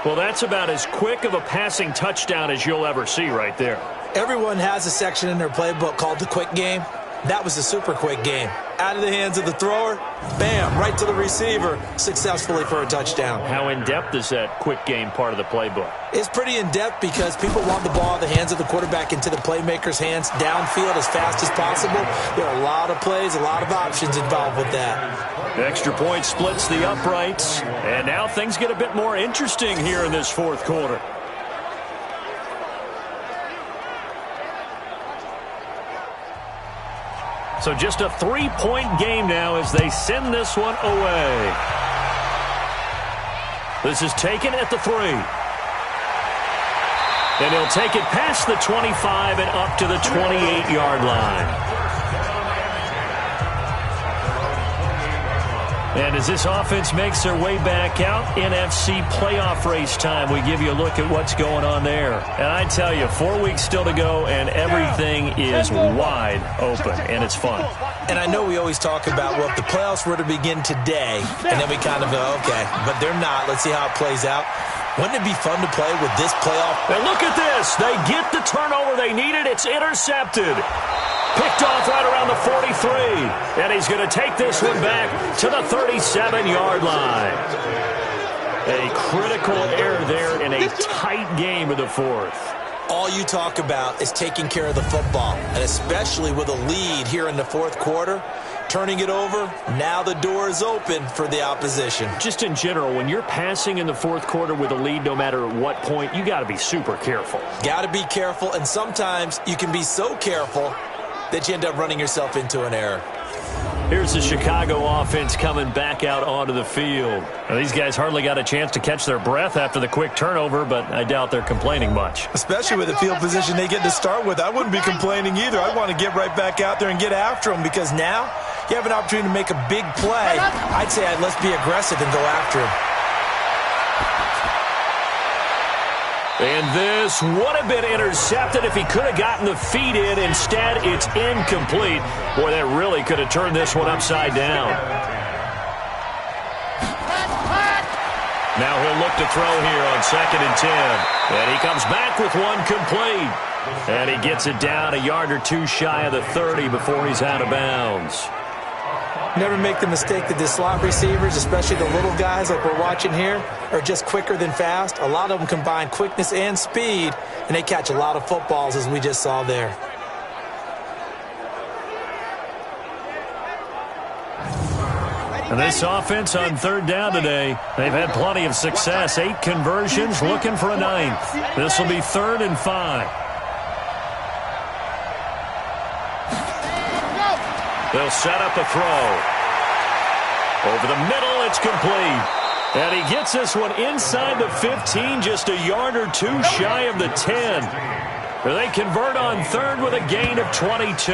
[SPEAKER 2] Well, that's about as quick of a passing touchdown as you'll ever see right there.
[SPEAKER 3] Everyone has a section in their playbook called the quick game. That was a super quick game. Out of the hands of the thrower, bam, right to the receiver, successfully for a touchdown.
[SPEAKER 2] How in-depth is that quick game part of the playbook?
[SPEAKER 3] It's pretty in-depth because people want the ball out of the hands of the quarterback into the playmaker's hands downfield as fast as possible. There are a lot of plays, a lot of options involved with that.
[SPEAKER 2] Extra point splits the uprights, and now things get a bit more interesting here in this 4th quarter. So just a 3-point game now as they send this one away. This is taken at the 3. And he'll take it past the 25 and up to the 28-yard line. And as this offense makes their way back out, NFC playoff race time, we give you a look at what's going on there. And I tell you, 4 weeks still to go, and everything is wide open, and it's fun.
[SPEAKER 3] And I know we always talk about, well, if the playoffs were to begin today, and then we kind of go, okay, but they're not. Let's see how it plays out. Wouldn't it be fun to play with this playoff?
[SPEAKER 2] And look at this. They get the turnover they needed. It's intercepted. Picked off right around the 45. 3. And he's going to take this one back to the 37-yard line. A critical error there in a tight game of the fourth.
[SPEAKER 3] All you talk about is taking care of the football, and especially with a lead here in the fourth quarter, turning it over, now the door is open for the opposition.
[SPEAKER 2] Just in general, when you're passing in the fourth quarter with a lead, no matter what point, you got to be super careful.
[SPEAKER 3] Got to be careful, and sometimes you can be so careful that you end up running yourself into an error.
[SPEAKER 2] Here's the Chicago offense coming back out onto the field. Now, these guys hardly got a chance to catch their breath after the quick turnover, but I doubt they're complaining much.
[SPEAKER 6] Especially with the field position they get to start with. I wouldn't be complaining either. I'd want to get right back out there and get after them, because now you have an opportunity to make a big play. I'd say let's be aggressive and go after him.
[SPEAKER 2] And this would have been intercepted if he could have gotten the feet in. Instead, it's incomplete. Boy, that really could have turned this one upside down. Now he'll look to throw here on 2nd and 10. And he comes back with one complete. And he gets it down a yard or two shy of the 30 before he's out of bounds.
[SPEAKER 3] Never make the mistake that the slot receivers, especially the little guys like we're watching here, are just quicker than fast. A lot of them combine quickness and speed, and they catch a lot of footballs, as we just saw there.
[SPEAKER 2] And this offense on 3rd down today, they've had plenty of success. 8 conversions, looking for a 9th. This will be 3rd and 5. They'll set up a throw. Over the middle, it's complete. And he gets this one inside the 15, just a yard or two shy of the 10. They convert on 3rd with a gain of 22.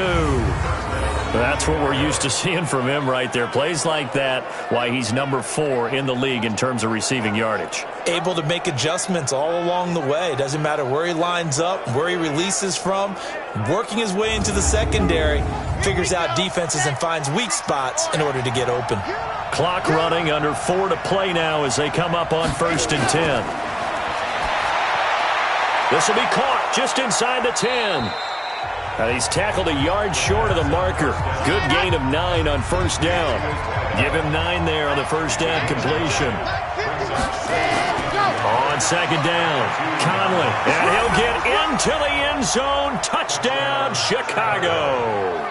[SPEAKER 2] That's what we're used to seeing from him right there. Plays like that, why he's number 4 in the league in terms of receiving yardage.
[SPEAKER 3] Able to make adjustments all along the way. Doesn't matter where he lines up, where he releases from. Working his way into the secondary, figures out defenses and finds weak spots in order to get open.
[SPEAKER 2] Clock running, under 4 to play now as they come up on 1st and 10. This will be caught just inside the 10. And he's tackled a yard short of the marker. Good gain of 9 on 1st down. Give him 9 there on the 1st down completion. On 2nd down, Conley. And he'll get into the end zone. Touchdown, Chicago.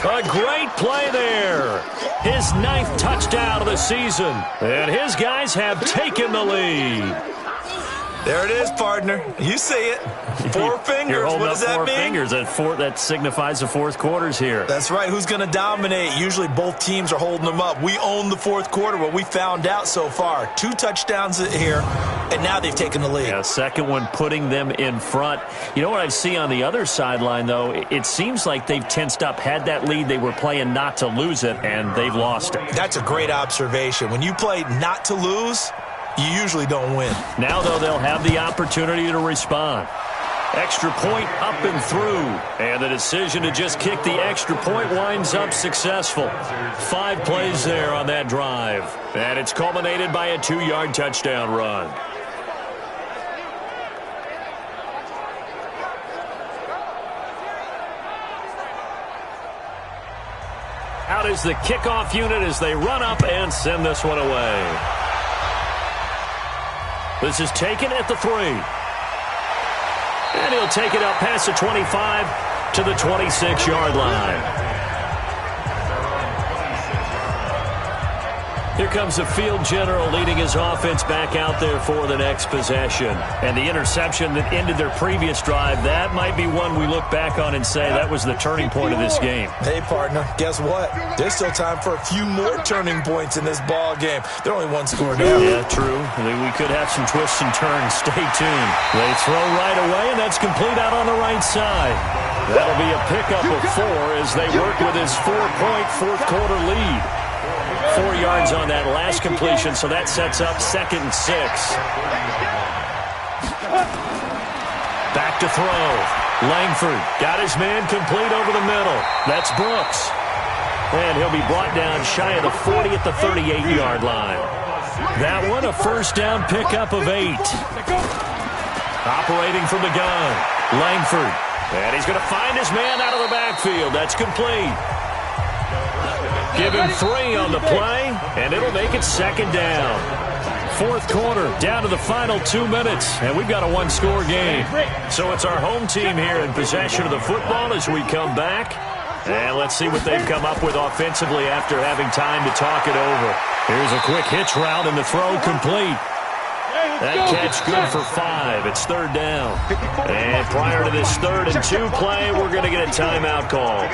[SPEAKER 2] A great play there. His 9th touchdown of the season. And his guys have taken the lead.
[SPEAKER 6] There it is, partner. You see it. 4 fingers. What does that mean?
[SPEAKER 2] 4 fingers. That signifies the fourth quarter's here.
[SPEAKER 6] That's right. Who's going to dominate? Usually both teams are holding them up. We own the fourth quarter, what we found out so far. 2 touchdowns here, and now they've taken the lead.
[SPEAKER 2] Yeah, second one putting them in front. You know what I see on the other sideline, though? It seems like they've tensed up. Had that lead, they were playing not to lose it, and they've lost it.
[SPEAKER 6] That's a great observation. When you play not to lose, you usually don't win.
[SPEAKER 2] Now, though, they'll have the opportunity to respond. Extra point up and through. And the decision to just kick the extra point winds up successful. 5 plays there on that drive. And it's culminated by a 2-yard touchdown run. Out is the kickoff unit as they run up and send this one away. This is taken at the 3. And he'll take it up past the 25 to the 26-yard line. Here comes the field general leading his offense back out there for the next possession. And the interception that ended their previous drive, that might be one we look back on and say that was the turning point of this game.
[SPEAKER 6] Hey, partner, guess what? There's still time for a few more turning points in this ball game. They're only 1 score down.
[SPEAKER 2] Yeah, true. We could have some twists and turns. Stay tuned. They throw right away, and that's complete out on the right side. That'll be a pickup of 4 as they work with his 4-point fourth quarter lead. 4 yards on that last completion, so that sets up 2nd and 6. Back to throw. Langford got his man complete over the middle. That's Brooks. And he'll be brought down shy of the 40 at the 38-yard line. That one a first down pickup of 8. Operating from the gun, Langford. And he's going to find his man out of the backfield. That's complete. Give him 3 on the play, and it'll make it second down. Fourth quarter, down to the final 2 minutes, and we've got a one-score game. So it's our home team here in possession of the football as we come back. And let's see what they've come up with offensively after having time to talk it over. Here's a quick hitch route, and the throw complete. That catch good for 5. It's third down. And prior to this 3rd and 2 play, we're going to get a timeout call,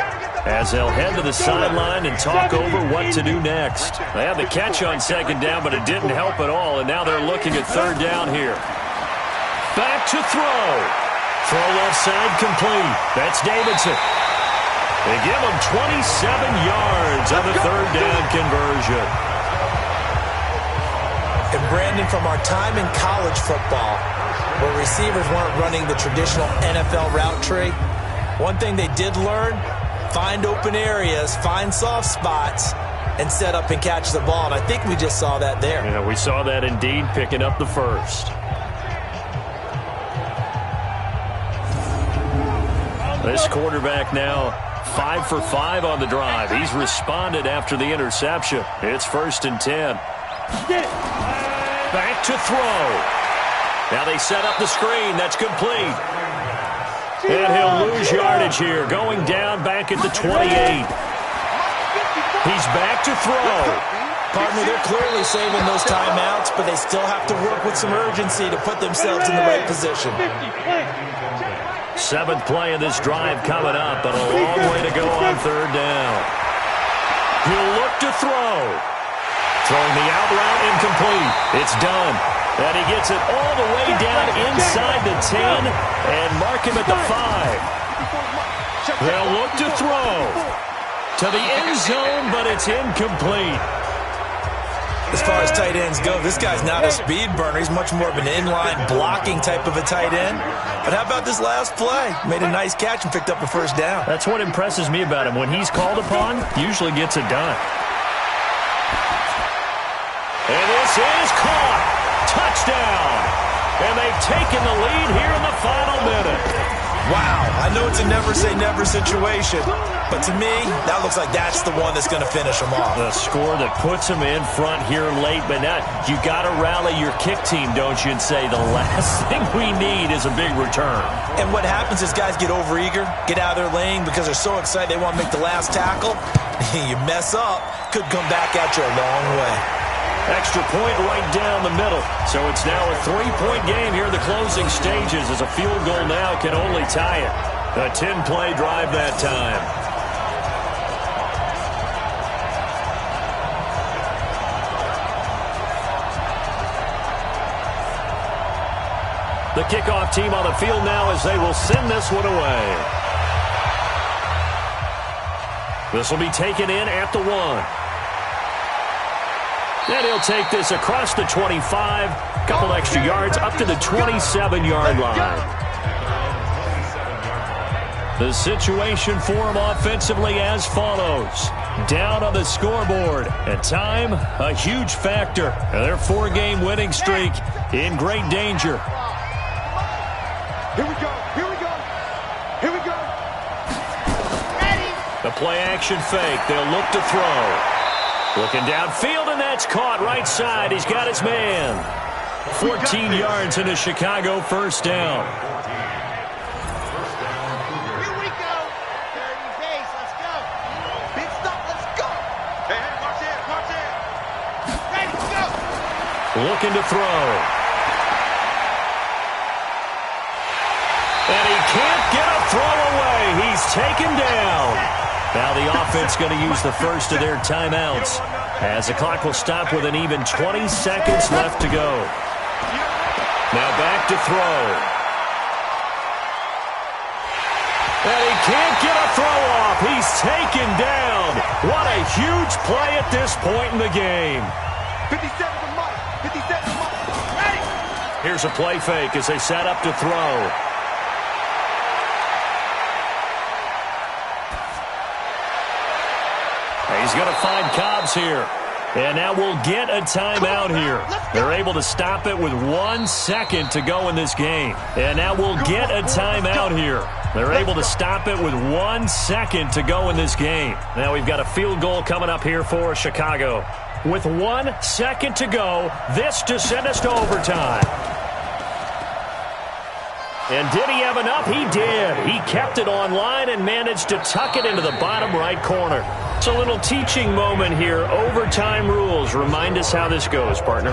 [SPEAKER 2] as they'll head to the sideline and talk over what to do next. They had the catch on second down, but it didn't help at all, and now they're looking at third down here. Back to throw. Throw left side complete. That's Davidson. They give him 27 yards on the third down conversion.
[SPEAKER 3] And Brandon, from our time in college football, where receivers weren't running the traditional NFL route tree, one thing they did learn: find open areas, find soft spots, and set up and catch the ball. And I think we just saw that there.
[SPEAKER 2] Yeah, we saw that indeed, picking up the first. This quarterback now 5 for 5 on the drive. He's responded after the interception. It's 1st and 10. Back to throw. Now they set up the screen. That's complete. And he'll lose yardage here, going down back at the 28. He's back to throw.
[SPEAKER 3] Partner, they're clearly saving those timeouts, but they still have to work with some urgency to put themselves in the right position.
[SPEAKER 2] 7th play of this drive coming up, but a long way to go on third down. He'll look to throw. Throwing the out route incomplete. It's done. And he gets it all the way down inside the 10 and mark him at the 5. They'll look to throw to the end zone, but it's incomplete.
[SPEAKER 3] As far as tight ends go, this guy's not a speed burner. He's much more of an inline blocking type of a tight end. But how about this last play? Made a nice catch and picked up a first down.
[SPEAKER 2] That's what impresses me about him. When he's called upon, usually gets it done. And this is caught. Touchdown. And they've taken the lead here in the final minute.
[SPEAKER 3] Wow, I know it's a never-say-never situation, but to me, that looks like that's the one that's going to finish them off.
[SPEAKER 2] The score that puts them in front here late, but now you got to rally your kick team, don't you, and say the last thing we need is a big return.
[SPEAKER 3] And what happens is guys get overeager, get out of their lane because they're so excited they want to make the last tackle. You mess up, could come back at you a long way.
[SPEAKER 2] Extra point right down the middle. So it's now a 3-point game here in the closing stages, as a field goal now can only tie it. A 10-play drive that time. The kickoff team on the field now as they will send this one away. This will be taken in at the 1. And he'll take this across the 25, couple extra yards up to the 27-yard line. The situation for him offensively as follows. Down on the scoreboard. At time, a huge factor. Their 4-game winning streak in great danger.
[SPEAKER 5] Here we go. Here we go. Here we go. Ready.
[SPEAKER 2] The play action fake. They'll look to throw. Looking downfield, and that's caught right side. He's got his man. 14 yards in a Chicago first down.
[SPEAKER 5] Here we go. 30 base. Let's go. Big stop. Let's go. Hey, march in. March in. Ready. Go.
[SPEAKER 2] Looking to throw. And he can't get a throw away. He's taken down. Now the offense going to use the first of their timeouts, as the clock will stop with an even 20 seconds left to go. Now back to throw. And he can't get a throw off. He's taken down. What a huge play at this point in the game.
[SPEAKER 5] 57 to Mike. 57 to Mike. Ready.
[SPEAKER 2] Here's a play fake as they set up to throw. He's going to find Cobbs here. And now we'll get a timeout here. They're able to stop it with 1 second to go in this game. And now we'll get a timeout here. They're able to stop it with 1 second to go in this game. Now we've got a field goal coming up here for Chicago. With 1 second to go, this to send us to overtime. And did he have enough? He did. He kept it online and managed to tuck it into the bottom right corner. It's a little teaching moment here. Overtime rules. Remind us how this goes, partner.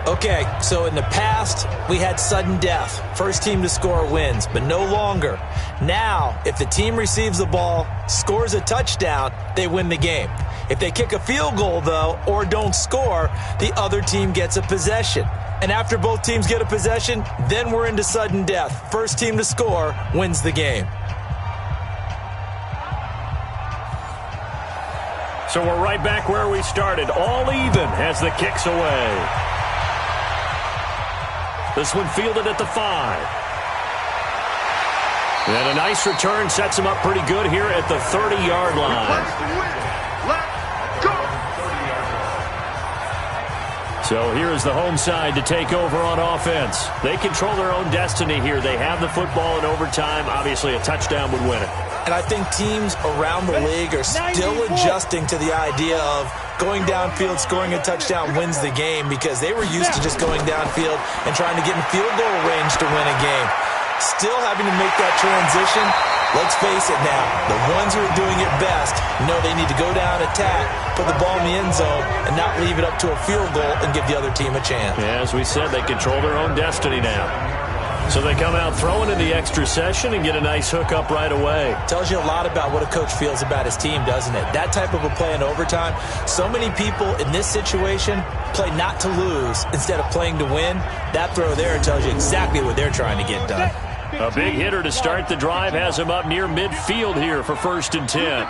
[SPEAKER 3] Okay, so in the past, we had sudden death. First team to score wins, but no longer. Now, if the team receives the ball, scores a touchdown, they win the game. If they kick a field goal, though, or don't score, the other team gets a possession. And after both teams get a possession, then we're into sudden death. First team to score wins the game.
[SPEAKER 2] So we're right back where we started. All even as the kick's away. This one fielded at the 5. And a nice return sets him up pretty good here at the 30-yard line. So here is the home side to take over on offense. They control their own destiny here. They have the football in overtime. Obviously, a touchdown would win it.
[SPEAKER 3] And I think teams around the league are still adjusting to the idea of going downfield, scoring a touchdown wins the game, because they were used to just going downfield and trying to get in field goal range to win a game. Still having to make that transition. Let's face it now, the ones who are doing it best know they need to go down, attack, put the ball in the end zone, and not leave it up to a field goal and give the other team a chance.
[SPEAKER 2] Yeah, as we said, they control their own destiny now. So they come out throwing in the extra session and get a nice hookup right away.
[SPEAKER 3] Tells you a lot about what a coach feels about his team, doesn't it? That type of a play in overtime, so many people in this situation play not to lose instead of playing to win. That throw there tells you exactly what they're trying to get done.
[SPEAKER 2] A big hitter to start the drive has him up near midfield here for 1st and 10.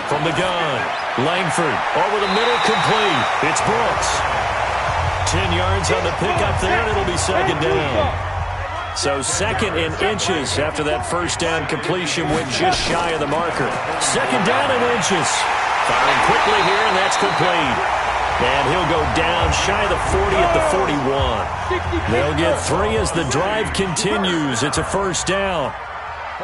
[SPEAKER 2] From the gun, Langford over the middle, complete. It's Brooks. 10 yards on the pickup there, and it'll be 2nd down. So 2nd in inches after that 1st down completion went just shy of the marker. 2nd down in inches. Firing quickly here, and that's complete. And he'll go down shy of the 40 at the 41. They'll get 3 as the drive continues. It's a 1st down.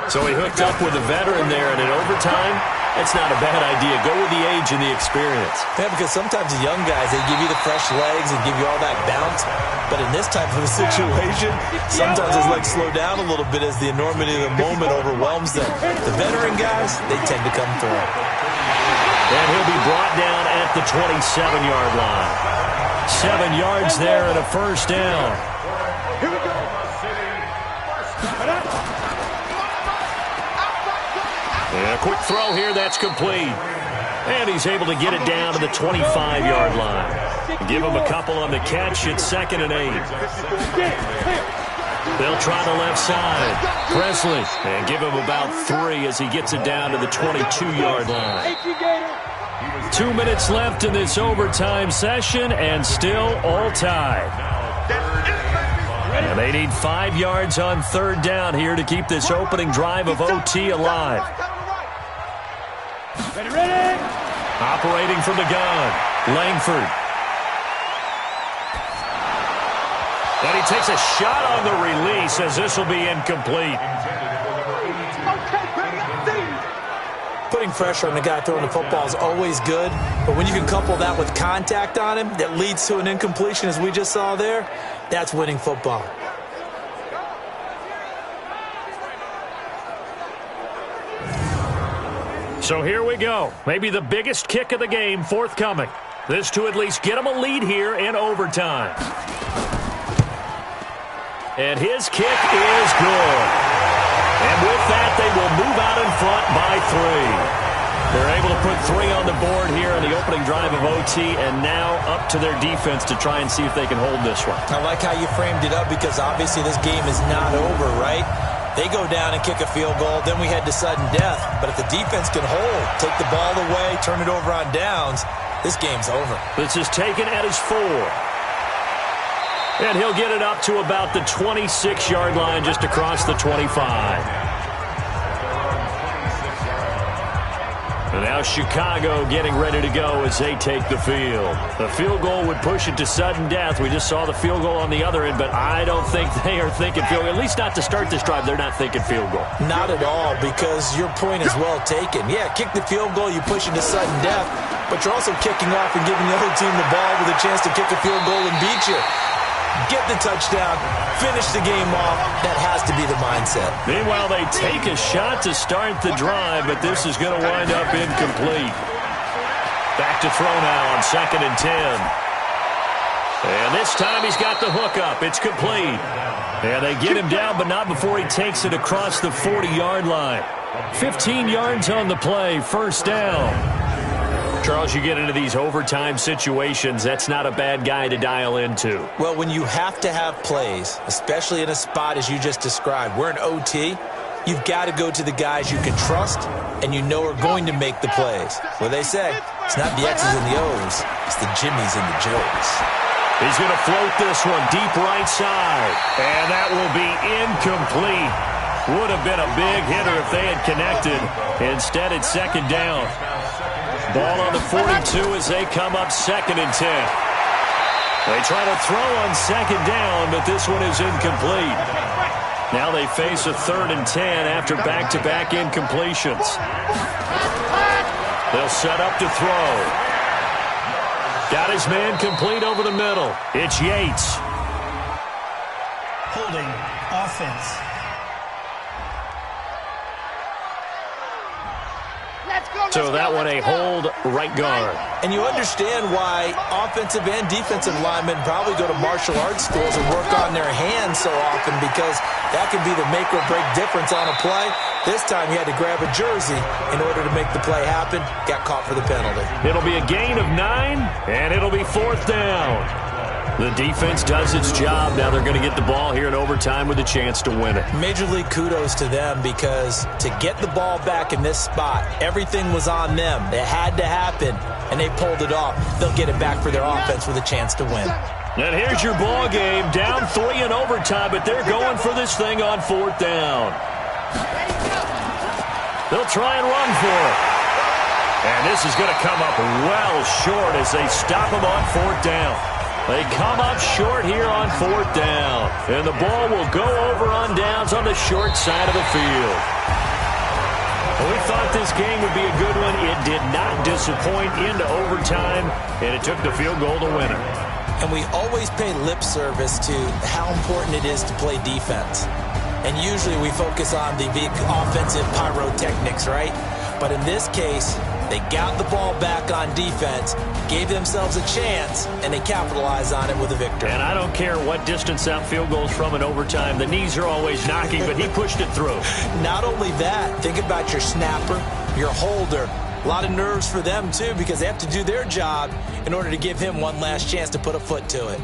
[SPEAKER 2] So he hooked up with a veteran there, and in overtime, it's not a bad idea. Go with the age and the experience.
[SPEAKER 3] Yeah, because sometimes the young guys, they give you the fresh legs and give you all that bounce. But in this type of a situation, sometimes his legs slow down a little bit as the enormity of the moment overwhelms them. The veteran guys, they tend to come through.
[SPEAKER 2] And he'll be brought down at the 27-yard line. 7 yards there and a 1st down. And a quick throw here, that's complete. And he's able to get it down to the 25-yard line. Give him a couple on the catch. It's 2nd and 8. They'll try the left side. Presley, and give him about 3 as he gets it down to the 22-yard line. 2 minutes left in this overtime session, and still all tied. And they need 5 yards on 3rd down here to keep this opening drive of OT alive. Operating from the gun, Langford. And he takes a shot on the release as this will be incomplete.
[SPEAKER 3] Putting pressure on the guy throwing the football is always good, but when you can couple that with contact on him that leads to an incompletion, as we just saw there, that's winning football.
[SPEAKER 2] So here we go. Maybe the biggest kick of the game forthcoming. This to at least get him a lead here in overtime. And his kick is good. And with that, they will move out in front by 3. They're able to put 3 on the board here on the opening drive of OT, and now up to their defense to try and see if they can hold this one.
[SPEAKER 3] I like how you framed it up, because obviously this game is not over, right? They go down and kick a field goal, then we head to sudden death. But if the defense can hold, take the ball away, turn it over on downs, this game's over.
[SPEAKER 2] This is taken at his 4. And he'll get it up to about the 26-yard line, just across the 25. And now Chicago getting ready to go as they take the field. The field goal would push it to sudden death. We just saw the field goal on the other end, but I don't think they are thinking field goal. At least not to start this drive. They're not thinking field goal.
[SPEAKER 6] Not at all, because your point is well taken. Yeah, kick the field goal, you push it to sudden death, but you're also kicking off and giving the other team the ball with a chance to kick a field goal and beat you. Get the touchdown, finish the game off. That has to be the mindset.
[SPEAKER 2] Meanwhile, they take a shot to start the drive, but this is going to wind up incomplete. Back to throw now on 2nd and 10. And this time he's got the hook up. It's complete. And they get him down, but not before he takes it across the 40-yard line. 15 yards on the play, first down. Charles, you get into these overtime situations, that's not a bad guy to dial into.
[SPEAKER 6] Well, when you have to have plays, especially in a spot as you just described, we're in OT, you've got to go to the guys you can trust and you know are going to make the plays. Well, they say, it's not the X's and the O's, it's the Jimmies and the Joes.
[SPEAKER 2] He's going to float this one deep right side, and that will be incomplete. Would have been a big hitter if they had connected. Instead, it's 2nd down. Ball on the 42 as they come up 2nd and 10. They try to throw on 2nd down, but this one is incomplete. Now they face a 3rd and 10 after back-to-back incompletions. They'll set up to throw. Got his man complete over the middle. It's Yates.
[SPEAKER 7] Holding offense.
[SPEAKER 2] So that one a hold right guard.
[SPEAKER 6] And you understand why offensive and defensive linemen probably go to martial arts schools and work on their hands so often, because that can be the make or break difference on a play. This time he had to grab a jersey in order to make the play happen. Got caught for the penalty.
[SPEAKER 2] It'll be a gain of 9, and it'll be 4th down. The defense does its job. Now they're going to get the ball here in overtime with a chance to win it.
[SPEAKER 6] Major league kudos to them, because to get the ball back in this spot, everything was on them. It had to happen, and they pulled it off. They'll get it back for their offense with a chance to win.
[SPEAKER 2] And here's your ball game. Down 3 in overtime, but they're going for this thing on 4th down. They'll try and run for it. And this is going to come up well short as they stop him on 4th down. They come up short here on 4th down. And the ball will go over on downs on the short side of the field. We thought this game would be a good one. It did not disappoint into overtime, and it took the field goal to win it.
[SPEAKER 6] And we always pay lip service to how important it is to play defense. And usually we focus on the big offensive pyrotechnics, right? But in this case, they got the ball back on defense, gave themselves a chance, and they capitalized on it with a victory.
[SPEAKER 2] And I don't care what distance that field goes from in overtime. The knees are always knocking, but he pushed it through.
[SPEAKER 6] Not only that, think about your snapper, your holder. A lot of nerves for them, too, because they have to do their job in order to give him one last chance to put a foot to it.